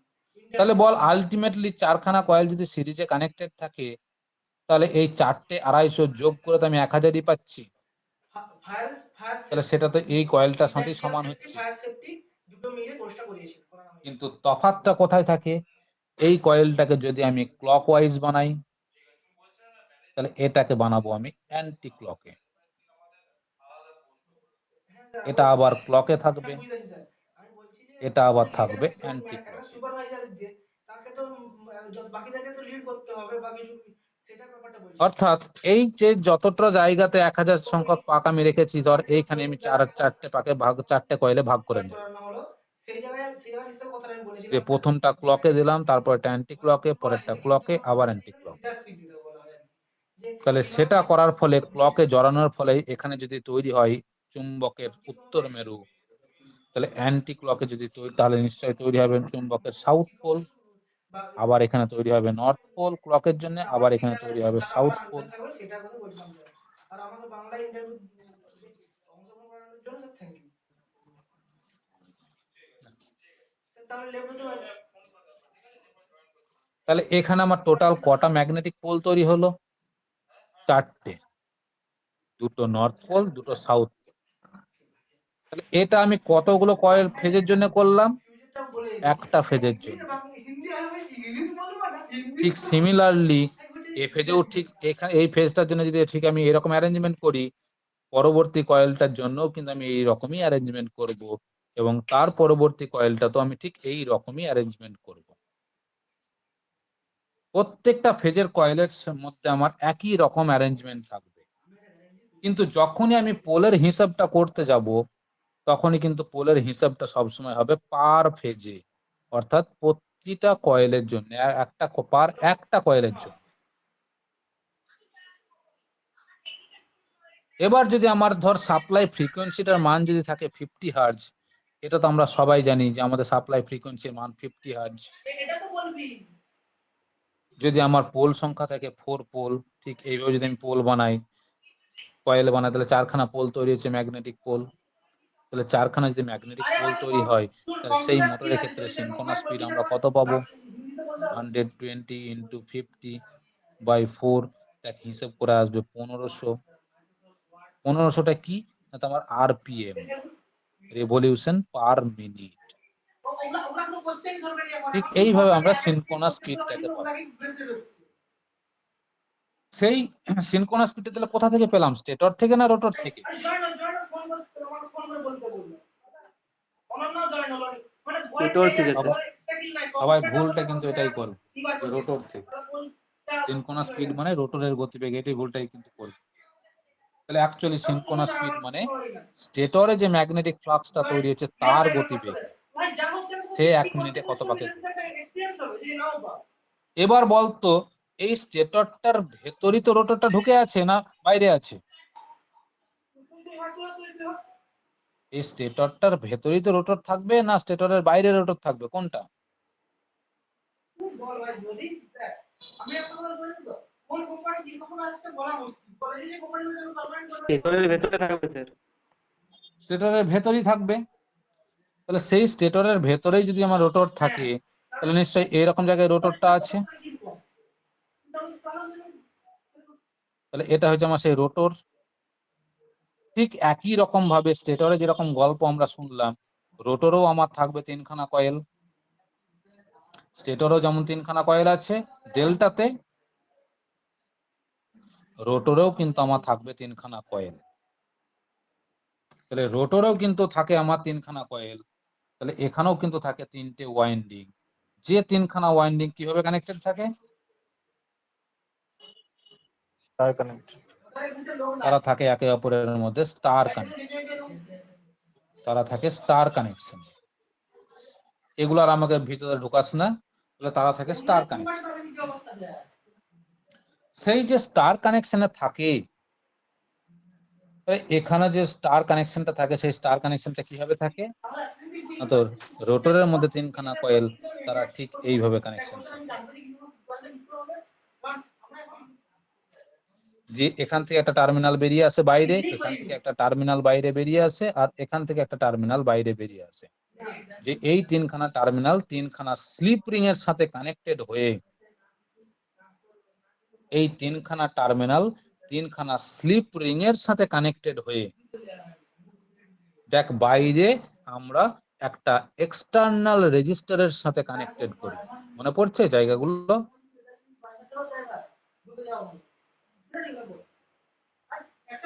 তাহলে বল আলটিমেটলি 4খানা কয়েল যদি সিরিজে কানেক্টেড থাকে, তাহলে এই 4টে 250 যোগ করে তো আমি 1000ই পাচ্ছি। ফায়ার তাহলে সেটা তো এই কয়েলটার সাথেই সমান হচ্ছে। ফায়ার সেফটি দুটো মিলে কোর্সটা করিয়েছি। কিন্তু তফাৎটা কোথায় থাকে? এই কয়েলটাকে যদি আমি ক্লকওয়াইজ বানাই, তাহলে এটাকে বানাবো আমি অ্যান্টি ক্লকে। এটা আবার ক্লকে থাকবে, এটা আবার থাকবে অ্যান্টি ক্লকে। সুপারভাইজার যে তাকে তো বাকিদেরকে তো লিড করতে হবে, বাকি সেটা ব্যাপারটা বলছি। অর্থাৎ এই যে যতটা জায়গাতে 1000 সংখ্যক পাক আমি রেখেছি, ধর এইখানে আমি 4টে পাকে ভাগ, 4টে কয়েলে ভাগ করে নিলাম। সেই জায়গায় হিসাব কথা আমি যে বলেছিলাম প্রথমটা ক্লকে দিলাম, তারপর একটা অ্যান্টি ক্লকে, পরেরটা ক্লকে, আবার অ্যান্টি ক্লকে। তাহলে সেটা করার ফলে ক্লকে জড়ানোর ফলে এখানে যদি তৈরি হয় চুম্বকের উত্তর মেরু, তাহলে অ্যান্টি ক্লকে যদি তৈরি, তাহলে নিশ্চয়ই তৈরি হবে চুম্বকের সাউথ পোল। আবার এখানে তৈরি হবে নর্থ পোল ক্লকের জন্য, আবার এখানে তৈরি হবে সাউথ পোল। সেটার কথা বলছিলাম। আর আমাকে বাংলা ইন্টারভিউ অংশগ্রহণ করানোর জন্য থ্যাংক ইউ। তাহলে লেবু তো তাহলে এখানে আমার টোটাল কটা ম্যাগনেটিক পোল তৈরি হলো? 4টে, দুটো নর্থ পোল, দুটো সাউথ পোল। তাহলে এটা আমি কতগুলো কয়েল ফেজের জন্য করলাম? একটা ফেজের জন্য। হিন্দি হবে ইংলিশ বলবো না, ঠিক সিমিলারলি এই ফেজেও ঠিক এখানে এই ফেজটার জন্য যদি ঠিক আমি এরকম অ্যারেঞ্জমেন্ট করি, পরবর্তী কয়েলটার জন্যও কিন্তু আমি এই রকমই অ্যারেঞ্জমেন্ট করব, এবং তার পরবর্তী কয়েলটা তো আমি ঠিক এই রকমই অ্যারেঞ্জমেন্ট করব। প্রত্যেকটা ফেজের কয়েলের মধ্যে আমার একই রকম অ্যারেঞ্জমেন্ট থাকবে। কিন্তু যখনই আমি পোলের হিসাবটা করতে যাব, তখনই কিন্তু পোলের হিসাবটা সবসময় হবে পার ফেজে, অর্থাৎ প্রতিটা কয়েলের জন্য, একটা কয়েলের জন্য। এবার যদি আমার ধর সাপ্লাই ফ্রিকোয়েন্সিটার মান যদি থাকে 50 হার্জ, এটা তো আমরা সবাই জানি যে আমাদের সাপ্লাই ফ্রিকোয়েন্সির মান 50 হার্জ। এটা তো বলবি। যদি আমার পোল সংখ্যা থাকে 4 পোল, ঠিক এইভাবে যদি আমি পোল বানাই, কয়েল বানাই, তাহলে 4খানা পোল তৈরি হচ্ছে ম্যাগনেটিক পোল। তাহলে 4খানা যদি ম্যাগনেটিক পোল তৈরি হয়, তাহলে সেই মোটরের ক্ষেত্রে সিনক্রোনাস স্পিড আমরা কত পাবো? 120 ইন্টু 50/4, তাকে হিসেব করে আসবে 1500। 1500টা কি? না তো আমার আরপিএম, রেভলিউশন পার মিনিট। ঠিক এইভাবে আমরা সিনক্রোনাস স্পিডটাকে পাবো। সেই সিনক্রোনাস স্পিডটা তাহলে কোথা থেকে পেলাম? স্টেটর থেকে না রোটর থেকে? Stator থেকে স্যার। সবাই ভুলটা কিন্তু এটাই করবে, যে রোটর থেকে। সিনক্রোনাস স্পিড মানে রোটরের গতিবেগ, এটাই ভুলটাই কিন্তু করবে। তাহলে অ্যাকচুয়ালি সিনক্রোনাস স্পিড মানে স্টেটরে যে ম্যাগনেটিক ফ্লাক্সটা তৈরি হচ্ছে তার গতিবেগ, সে 1 মিনিটে কত পাকে ঘুরছে। এবার বলতো এই স্টেটরটার ভেতরই তো রোটরটা ঢুকে আছে না বাইরে আছে? এই স্টেটরটার ভেতরেই তো রোটর থাকবে না স্টেটরের বাইরে রোটর থাকবে, কোনটা? খুব বড় ভাই যদি দেখ, আমি একটা কথা বলি তো, কোন কোম্পানি কি কখন আসছে বলা মুশকিল, বলে যে কোম্পানির জন্য পারমানেন্ট করবে, স্টেটরের ভেতরে থাকবে স্যার। স্টেটরের ভেতরেই থাকবে। তাহলে সেই স্টেটরের ভেতরেই যদি আমার রোটর থাকে, তাহলে নিশ্চয়ই এরকম জায়গায় রোটরটা আছে। তাহলে এটা হচ্ছে আমার সেই রোটর। ঠিক একই রকম ভাবে স্টেটরে যেরকম গল্প আমরা শুনলাম, রোটরেও আমার থাকবে তিনখানা কয়েল। স্টেটরেও যেমন তিনখানা কয়েল আছে ডেল্টাতে, রোটরেও কিন্তু আমার থাকবে তিনখানা কয়েল। তাহলে রোটরেও কিন্তু থাকে আমার তিনখানা কয়েল, তাহলে এখানেও কিন্তু থাকে তিনটে ওয়াইন্ডিং। যে তিনখানা ওয়াইন্ডিং কিভাবে কানেক্টেড থাকে? Star connect. তারা থাকে একে অপরের মধ্যে স্টার কানেক্ট, তারা থাকে স্টার কানেকশন। এগুলো আর আমাকে ভিতরে ঢুকাস না, তাহলে তারা থাকে স্টার কানেকশন। সেই যে স্টার কানেকশনে থাকে, এখানে যে স্টার কানেকশনটা থাকে সেই স্টার কানেকশনটা কিভাবে থাকে? তো রোটরের মধ্যে তিনখানা কয়েল, তারা ঠিক এইভাবে কানেকশন থাকে। যে এখান থেকে একটা টার্মিনাল বেরিয়ে আসে বাইরে, এখান থেকে একটা টার্মিনাল বাইরে বেরিয়ে আসে, আর এখান থেকে একটা টার্মিনাল বাইরে বেরিয়ে আসে। যে এই তিনখানা টার্মিনাল তিনখানা স্লিপ রিং এর সাথে কানেক্টেড হয়ে, এই তিনখানা টার্মিনাল তিনখানা স্লিপ রিং এর সাথে কানেক্টেড হয়ে, দেখ বাইরে আমরা একটা এক্সটার্নাল রেজিস্টারের সাথে কানেক্টেড করি। মনে পড়ছে জায়গাগুলো?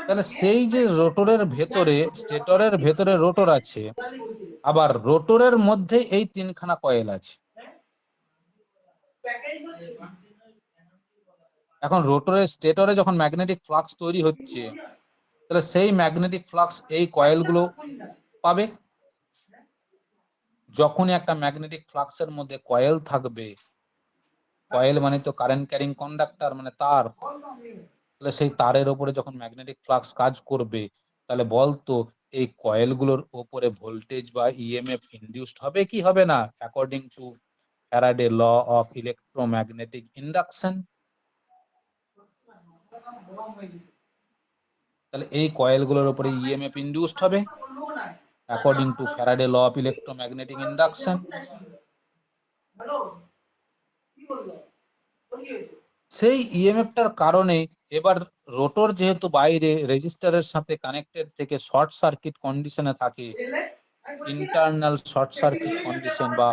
তাহলে সেই যে রোটরের ভেতরে, স্টেটরের ভেতরে রোটর আছে, আবার রোটরের মধ্যে এই তিনখানা কয়েল আছে। এখন রোটরের স্টেটরে যখন ম্যাগনেটিক ফ্লাক্স তৈরি হচ্ছে, তাহলে সেই ম্যাগনেটিক ফ্লাক্স এই কয়েলগুলো পাবে। যখনই একটা ম্যাগনেটিক ফ্লাক্সের মধ্যে কয়েল থাকবে, কয়েল মানে তো কারেন্ট ক্যারিং কন্ডাক্টর, মানে তার, তাহলে সেই তারের উপরে যখন ম্যাগনেটিক ফ্লাক্স কাজ করবে, তাহলে বলতো এই কয়েলগুলোর উপরে ভোল্টেজ বা ইএমএফ ইনডিউসড হবে কি হবে না, according to Faraday law of electromagnetic induction. তাহলে এই কয়েলগুলোর উপরে ইএমএফ ইনডিউসড হবে according to Faraday law of electromagnetic induction. সেই ইএমএফটার কারণে এবার রোটর যেহেতু বাইরে রেজিস্টারের সাথে কানেক্টেড থেকে শর্ট সার্কিট কন্ডিশনে থাকে, ইন্টারনাল শর্ট সার্কিট কন্ডিশন বা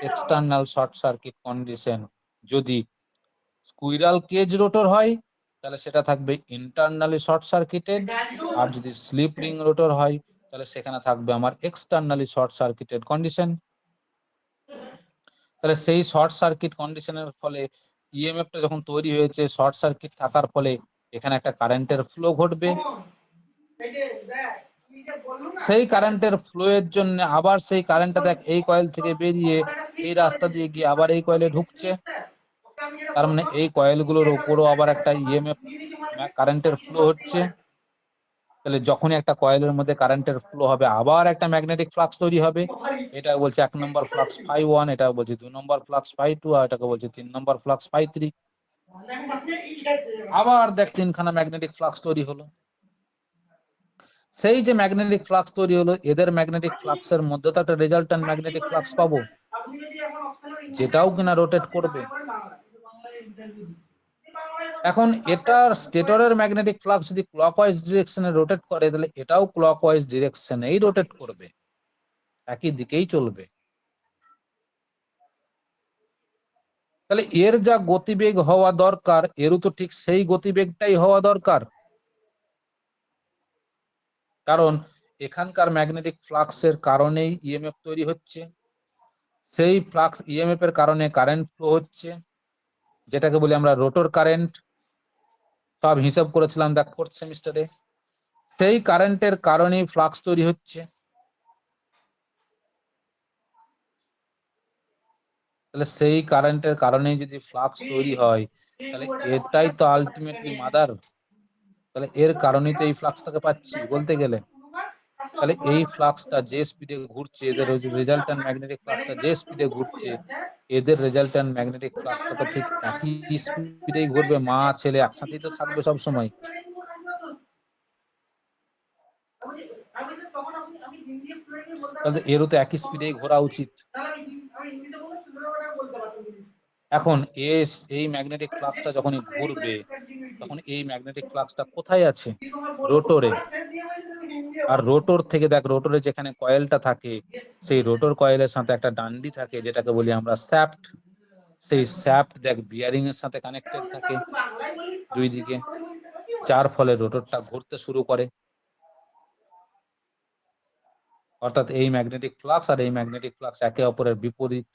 এক্সটার্নাল শর্ট সার্কিট কন্ডিশন, যদি স্কুইরাল কেজ রোটর হয় তাহলে সেটা থাকবে ইন্টারনালি শর্ট সার্কিটেড, আর যদি স্লিপ রিং রোটর হয় তাহলে সেখানে থাকবে আমার এক্সটার্নালি শর্ট সার্কিটেড কন্ডিশন। তাহলে সেই শর্ট সার্কিট কন্ডিশনের ফলে ইএমএফটা যখন তৈরি হয়েছে, শর্ট সার্কিট থাকার ফলে এখানে একটা কারেন্টের ফ্লো ঘটবে। সেই কারেন্টের ফ্লো এর জন্য আবার সেই কারেন্টটা দেখ এই কয়েল থেকে বেরিয়ে এই রাস্তা দিয়ে গিয়ে আবার এই কয়েলে ঢুকছে, তার মানে এই কয়েলগুলোর উপরও আবার একটা ইএমএফ কারেন্টের ফ্লো হচ্ছে। তাহলে যখনই একটা কয়েলের মধ্যে কারেন্টের ফ্লো হবে আবার একটা ম্যাগনেটিক ফ্লাক্স তৈরি হবে। এটা বলছে 1 নম্বর ফ্লাক্স φ1, এটা বলছে 2 নম্বর ফ্লাক্স φ2, আর এটাকে বলছে 3 নম্বর ফ্লাক্স φ3। আবার দেখ তিনখানা ম্যাগনেটিক ফ্লাক্স তৈরি হলো। সেই যে ম্যাগনেটিক ফ্লাক্স তৈরি হলো, এদের ম্যাগনেটিক ফ্লাক্সের মধ্যে তো একটা রেজাল্টেন্ট ম্যাগনেটিক ফ্লাক্স পাবো, যেটাও কিনা রোটেট করবে। এখন এটার স্টেটরের ম্যাগনেটিক ফ্লাক্স যদি ক্লকওয়াইজ ডিরেকশনে রোটেট করে, তাহলে এটাও ক্লকওয়াইজ ডিরেকশনেই রোটেট করবে, একই দিকেই চলবে। তাহলে এর যা গতিবেগ হওয়া দরকার, এরও তো ঠিক সেই গতিবেগটাই হওয়া দরকার, কারণ এখানকার ম্যাগনেটিক ফ্লাক্সের কারণেই ইএমএফ তৈরি হচ্ছে, সেই ফ্লাক্স ইএমএফ এর কারণে কারেন্ট ফ্লো হচ্ছে, যেটাকে বলি আমরা রোটর কারেন্ট। সব হিসাব করেছিলাম দেখ 4th সেমিস্টারে। সেই কারেন্টের কারণেই ফ্লাক্স তৈরি হচ্ছে। তাহলে সেই কারেন্টের কারণেই যদি ফ্লাক্স তৈরি হয়, তাহলে এটাই তো আলটিমেটলি মাদার। তাহলে এর কারণেই তো এই ফ্লাক্সটাকে পাচ্ছি বলতে গেলে। তাহলে এই ফ্লাক্সটা যে স্পিডে ঘুরছে, এদের রেজাল্ট্যান্ট ম্যাগনেটিক ফ্লাক্সটা যে স্পিডে ঘুরছে, এদের রেজাল্ট্যান্ট ম্যাগনেটিক ফ্লাক্সটা তো ঠিক একই স্পিডেই ঘুরবে। মা ছেলে একসাথেই তো থাকবে সব সময়। তাহলে এরও তো একই স্পিডেই ঘোরা উচিত। এখন এই ম্যাগনেটিক ফ্লাক্সটা যখনই ঘুরবে, তখন এই ম্যাগনেটিক ফ্লাক্সটা কোথায় আছে? রোটরে। আর রোটর থেকে দেখ, রোটরে যেখানে কয়েলটা থাকে, সেই রোটর কয়েলের সাথে একটা ডান্ডি থাকে যেটাকে বলি আমরা শ্যাফট। সেই শ্যাফট দেখ বিয়ারিং এর সাথে কানেক্টেড থাকে দুই দিকে, যার ফলে রোটরটা ঘুরতে শুরু করে। অর্থাৎ এই ম্যাগনেটিক ফ্লাক্স আর এই ম্যাগনেটিক ফ্লাক্স একে অপরের বিপরীত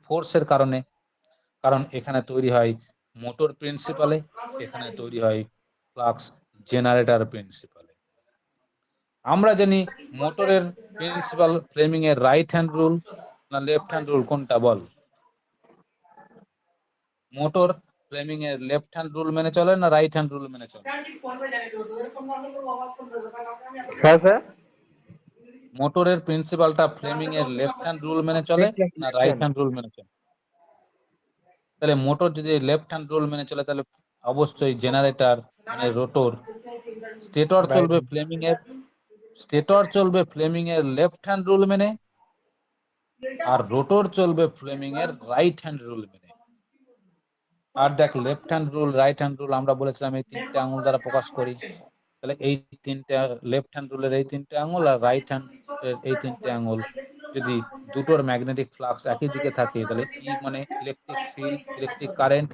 ফোর্সের কারণে। কারণ এখানে তৈরি হয় মোটর প্রিন্সিপালে, এখানে তৈরি হয় ফ্লাক্স জেনারেটর প্রিন্সিপালে। আমরা জানি মোটরের প্রিন্সিপাল ফ্লেমিং এর রাইট হ্যান্ড রুল না লেফট হ্যান্ড রুল, কোনটা বল? মোটর ফ্লেমিং এর লেফট হ্যান্ড রুল মেনে চলে না রাইট হ্যান্ড রুল মেনে চলে? হ্যাঁ স্যার, মোটরের প্রিন্সিপালটা ফ্লেমিং এর লেফট হ্যান্ড রুল মেনে চলে না রাইট হ্যান্ড রুল মেনে চলে? তাহলে মোটর যদি লেফট হ্যান্ড রুল মেনে চলে, তাহলে অবশ্যই জেনারেটর মানে রোটর, স্টেটর চলবে ফ্লেমিং এর লেফট হ্যান্ড রুল মেনে, আর রোটর চলবে ফ্লেমিং এর রাইট হ্যান্ড রুল মেনে। আর দেখ, left hand rule right hand rule আমরা বলেছিলাম এই তিনটে আঙুল দ্বারা প্রকাশ করি। তাহলে এই তিনটে লেফট হ্যান্ড রুলের এই তিনটে আঙুল আর রাইট হ্যান্ড এর এই তিনটে আঙুল, যদি দুটোর ম্যাগনেটিক ফ্লাক্স একই দিকে থাকে, তাহলে ই মানে electric field, electric current,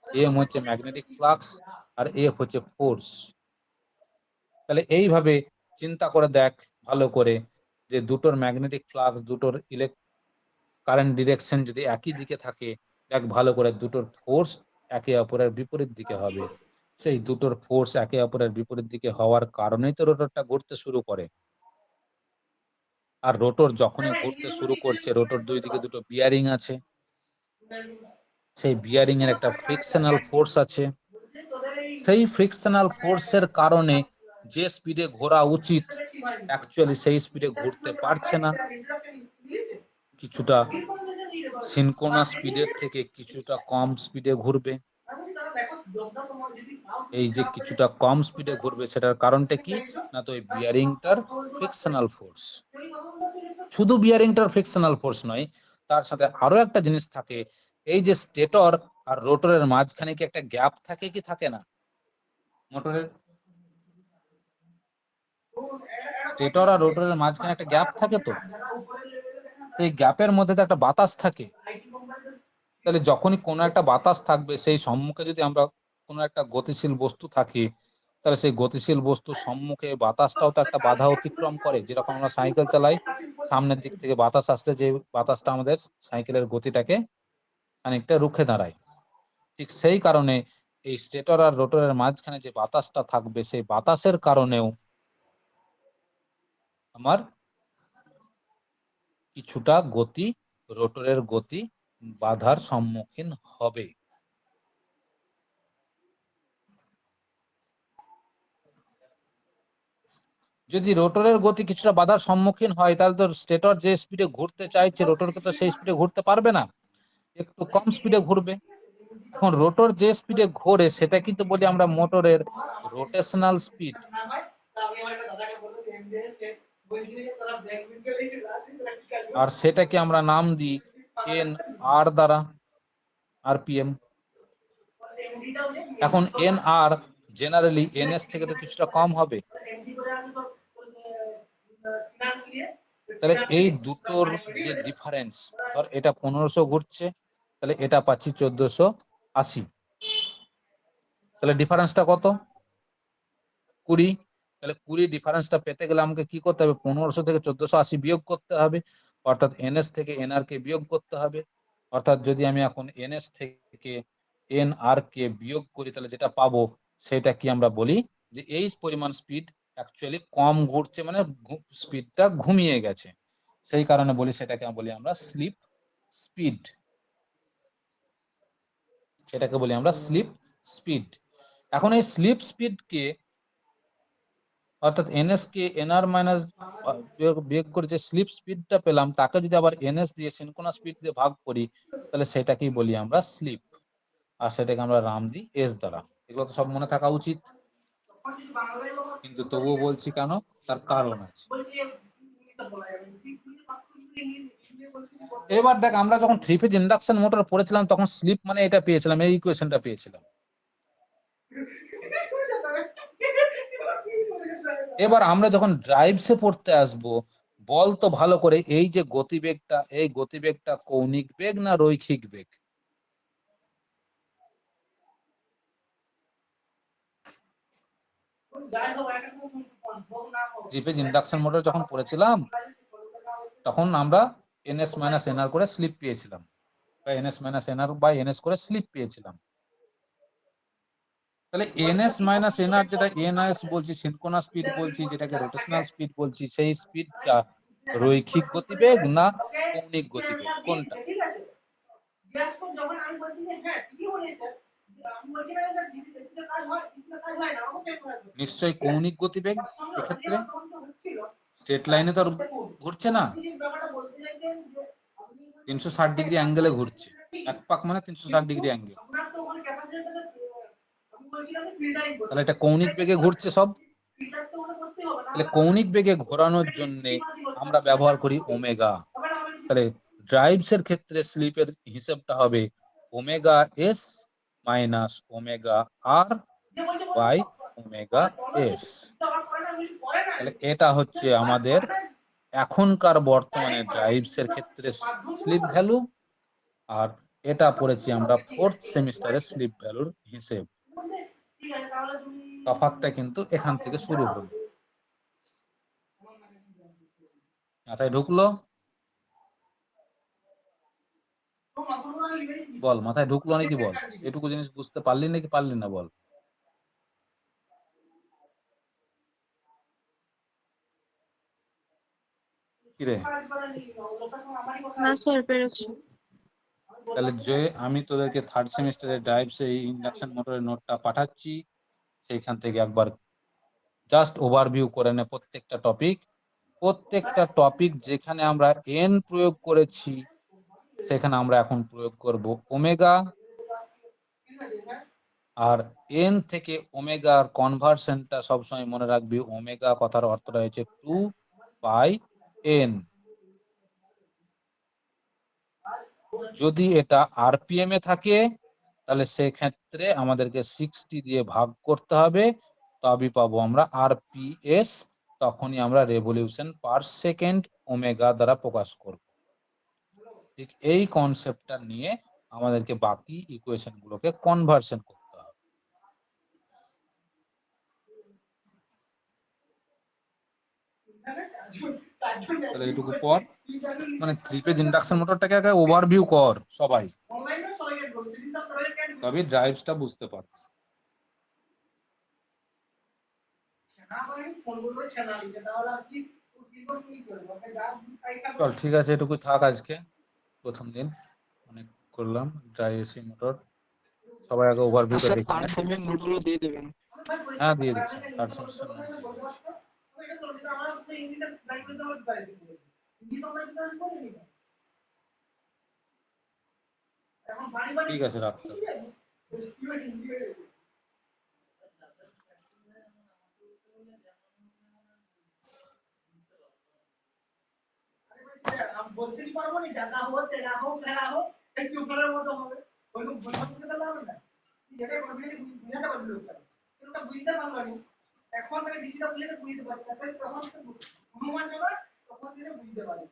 M হচ্ছে ম্যাগনেটিক ফ্লাক্স, আর এফ হচ্ছে ফোর্স। তাহলে এইভাবে চিন্তা করে দেখ ভালো করে, যে দুটোর ম্যাগনেটিক ফ্লাক্স, দুটোর কারেন্ট ডিরেকশন যদি একই দিকে থাকে, দেখ ভালো করে দুটোর ফোর্স একে অপরের বিপরীত দিকে হবে। সেই দুটোর ফোর্স একে অপরের বিপরীত দিকে হওয়ার কারণেই তো রোটরটা ঘুরতে শুরু করে। আর রোটর যখনই ঘুরতে শুরু করছে, রোটর দুই দিকে দুটো বিয়ারিং আছে, সেই বিয়ারিং এর একটা ফ্রিকশনাল ফোর্স আছে। সেই ফ্রিকশনাল ফোর্সের কারণে যে স্পিডে ঘোরা উচিত অ্যাকচুয়ালি সেই স্পিডে ঘুরতে পারছে না, কিছুটা সিনক্রোনাস স্পিডের থেকে কিছুটা কম স্পিডে ঘুরবে। এই যে কিছুটা কম স্পিডে ঘুরবে, সেটার কারণটা কি না, তো এই বিয়ারিংটার ফ্রিকশনাল ফোর্স। শুধু বিয়ারিংটার ফ্রিকশনাল ফোর্স নয়, তার সাথে আরো একটা জিনিস থাকে। এই যে স্টেটর আর রোটরের মাঝখানে কি একটা গ্যাপ থাকে কি থাকে না? মোটরের স্টেটর আর রোটরের মাঝখানে একটা গ্যাপ থাকে, তো এই গ্যাপের মধ্যে তো একটা বাতাস থাকে। তাহলে যখনই কোনো একটা বাতাস থাকবে, সেই সম্মুখে যদি আমরা কোনো একটা গতিশীল বস্তু থাকি, তাহলে সেই গতিশীল বস্তুর সম্মুখে বাতাসটাও তো একটা বাধা অতিক্রম করে। যেরকম আমরা সাইকেল চালাই, সামনের দিক থেকে বাতাস আসলে যে বাতাসটা আমাদের সাইকেলের গতিটাকে খানিকটা রুখে দাঁড়ায়, ঠিক সেই কারণে এই স্টেটর আর রোটরের মাঝখানে যে বাতাসটা থাকবে, সেই বাতাসের কারণেও আমার কিছুটা গতি, রোটরের গতি বাধার সম্মুখীন হবে। যদি রোটরের গতি কিছুটা বাধার সম্মুখীন হয়, তাহলে তো স্টেটর যে স্পিডে ঘুরতে চাইছে, রোটরকে তো সেই স্পিডে ঘুরতে পারবে না, একটু কম স্পিডে ঘুরবে। এখন রোটর যে স্পিডে ঘোরে, সেটা কিন্তু বলি আমরা মোটরের রোটেশনাল স্পিড। আর সেটাকে আমরা নাম দিই এন আর দ্বারা, আরপিএম। এখন এন আর জেনারেলি এনএস থেকে তো কিছুটা কম হবে। তাহলে এই দুটোর যে ডিফারেন্স, ধর এটা 1500 ঘুরছে, তাহলে এটা পাচ্ছি 1480। তাহলে ডিফারেন্সটা কত? 20। তাহলে 20 ডিফারেন্সটা পেতে গেলে আমাকে কি করতে হবে? 1500 থেকে 1480 বিয়োগ করতে হবে, অর্থাৎ এনএস থেকে এনআর কে বিয়োগ করতে হবে। অর্থাৎ যদি আমি এখন এনএস থেকে এনআর কে বিয়োগ করি, তাহলে যেটা পাবো সেটা কি আমরা বলি যে এই পরিমাণ স্পিড অ্যাকচুয়ালি কম ঘুরছে, মানে স্পিডটা ঘুমিয়ে গেছে। সেই কারণে বলি সেটাকে বলি আমরা স্লিপ স্পিড। সেটাকে বলি আমরা স্লিপ স্পিড। এখন এই স্লিপ স্পিডকে অর্থাৎ এনএস কে এনআর মাইনাস বিয়োগ করে যে স্লিপ স্পিডটা পেলাম তাকে যদি আবার এনএস দিয়ে সিনক্রোনাস স্পিড দিয়ে ভাগ করি তাহলে সেটাকেই বলি আমরা স্লিপ, আর সেটাকে আমরা রাম দিই এস দ্বারা। এগুলো তো সব মনে থাকা উচিত, তখন যদি বাংলায় বলো, কিন্তু তবুও বলছি কেন, তার কারণ আছে। বলছি ইংলিশে বলা যাবে না। ঠিক বুঝে পাচ্ছ কিন্তু ইংলিশে বলছি এবার দেখ, আমরা যখন থ্রি ফেজ ইন্ডাকশন মোটর পড়েছিলাম তখন স্লিপ মানে এটা পেয়েছিলাম, এই ইকুয়েশনটা পেয়েছিলাম। এবার আমরা যখন ড্রাইভসে পড়তে আসব, বল তো ভালো করে, এই যে গতিবেগটা, এই গতিবেগটা কৌণিক বেগ না রৈখিক বেগ? যাই হোক একটা হোক না হোক থ্রি ফেজ ইন্ডাকশন মোটর যখন পড়েছিলাম তখন আমরা এনএস মাইনাস এনআর করে স্লিপ পেয়েছিলাম, বা NS minus NR by NS করে স্লিপ পেয়েছিলাম। তাহলে এনএস মাইনাস এনআর, যেটা এনএস বলছি সিনক্রোনাস স্পিড বলছি, যেটাকে রোটেশনাল স্পিড বলছি, সেই স্পিডটা রৈখিক গতিবেগ না কৌণিক গতিবেগ, কোনটা? ঠিক আছে জিজ্ঞাসা করুন যখন আমি বলছি যে হ্যাঁ ঠিকই বলেছে, আমি বলছি না যে ডিসিতে কাজ হয়, ডিসিতে কাজ হয় না, আমাকে চেক করে দেবে। নিশ্চয়ই কৌণিক গতিবেগ এক্ষেত্রে, তখন তো হচ্ছিল স্ট্রেট লাইনে তো আর ঘুরছে না, আপনি যে ব্যাপারটা বলতে চাইছেন যে আপনি 360 ডিগ্রি অ্যাঙ্গেলে ঘুরছে, এক পাক মানে 360 ডিগ্রি অ্যাঙ্গেল। আপনার তো ওখানে ক্যাপাসিটিটা আমি বলছিলাম যে ফিল্টারিং করতে, তাহলে এটা কৌণিক বেগে ঘুরছে সব। ফিল্টার তো ওখানে করতে হবে না, তাহলে কৌণিক বেগে ঘোরানোর জন্য আমরা ব্যবহার করি ওমেগা। তাহলে ড্রাইভস এর ক্ষেত্রে স্লিপের হিসাবটা হবে omega S minus omega R by omega S. তাহলে এটা হচ্ছে আমাদের এখনকার বর্তমানে ড্রাইভস এর ক্ষেত্রে স্লিপ ভ্যালু, আর এটা পড়েছি আমরা ফোর্থ সেমিস্টারের স্লিপ ভ্যালুর হিসেব। ঠিক আছে তাহলে তুমি তফাৎটা কিন্তু এখান থেকে শুরু হলো। মাথায় ঢুকলো? বল, মাথায় ঢুকলো নাকি বল? এটুকু জিনিস বুঝতে পারলি নাকি পারলি না বল? কিরে? না স্যার পেরেছি। তাহলে যে আমি তোদেরকে থার্ড সেমিস্টারের ড্রাইভস এই ইন্ডাকশন মোটরের নোটটা পাঠাচ্ছি, সেইখান থেকে একবার জাস্ট ওভারভিউ করে নে প্রত্যেকটা টপিক। প্রত্যেকটা টপিক যেখানে আমরা এন প্রয়োগ করেছি সেখানে আমরা এখন প্রয়োগ করব ওমেগা, আর এন থেকে ওমেগার কনভার্সনটা সবসময় মনে রাখবি, ওমেগা কথার অর্থটা হচ্ছে 2 পাই এন। যদি এটা আরপিএম এ থাকে তাহলে সেক্ষেত্রে আমাদেরকে 60 দিয়ে ভাগ করতে হবে, তবেই পাবো আমরা আরপিএস, তখনই আমরা রেভলিউশন পার সেকেন্ড ওমেগা দ্বারা প্রকাশ করব। ঠিক এই কনসেপ্টটা নিয়ে আমাদেরকে বাকি ইকুয়েশন গুলোকে কনভার্সন করতে হবে। তাহলে এইটুকু পর, মানে থ্রি পেজ ইন্ডাকশন মোটরটাকে আগে ওভারভিউ কর সবাই, তবে ড্রাইভসটা বুঝতে পারবে। চল ঠিক আছে, এটুকুই থাক আজকে, প্রথম দিন অনেক করলাম ড্রাই এসি মোটর। সবাই আগে ওভারভিউটা স্যার দেখে থার্ড নেন। সেমের নোটগুলো দিয়ে দেবেন। হ্যাঁ দিয়ে দিচ্ছি, থার্ড সেমিস্টার নোট দিয়ে দিচ্ছি। ঠিক আছে, রাখতে হবে। বলতেই পারবো না জানা হোক তেরা হোক ফেরা হোক একটু উপরের মতো হবে ওই বলতে পারবে না যেটা বুঝাতে পারবে লোকটা বুঝতে পারলো না এখন থেকে ডিজিটাল বুঝতে পারছে তখন অনুমান যাবে তখন থেকে বুঝতে পারবে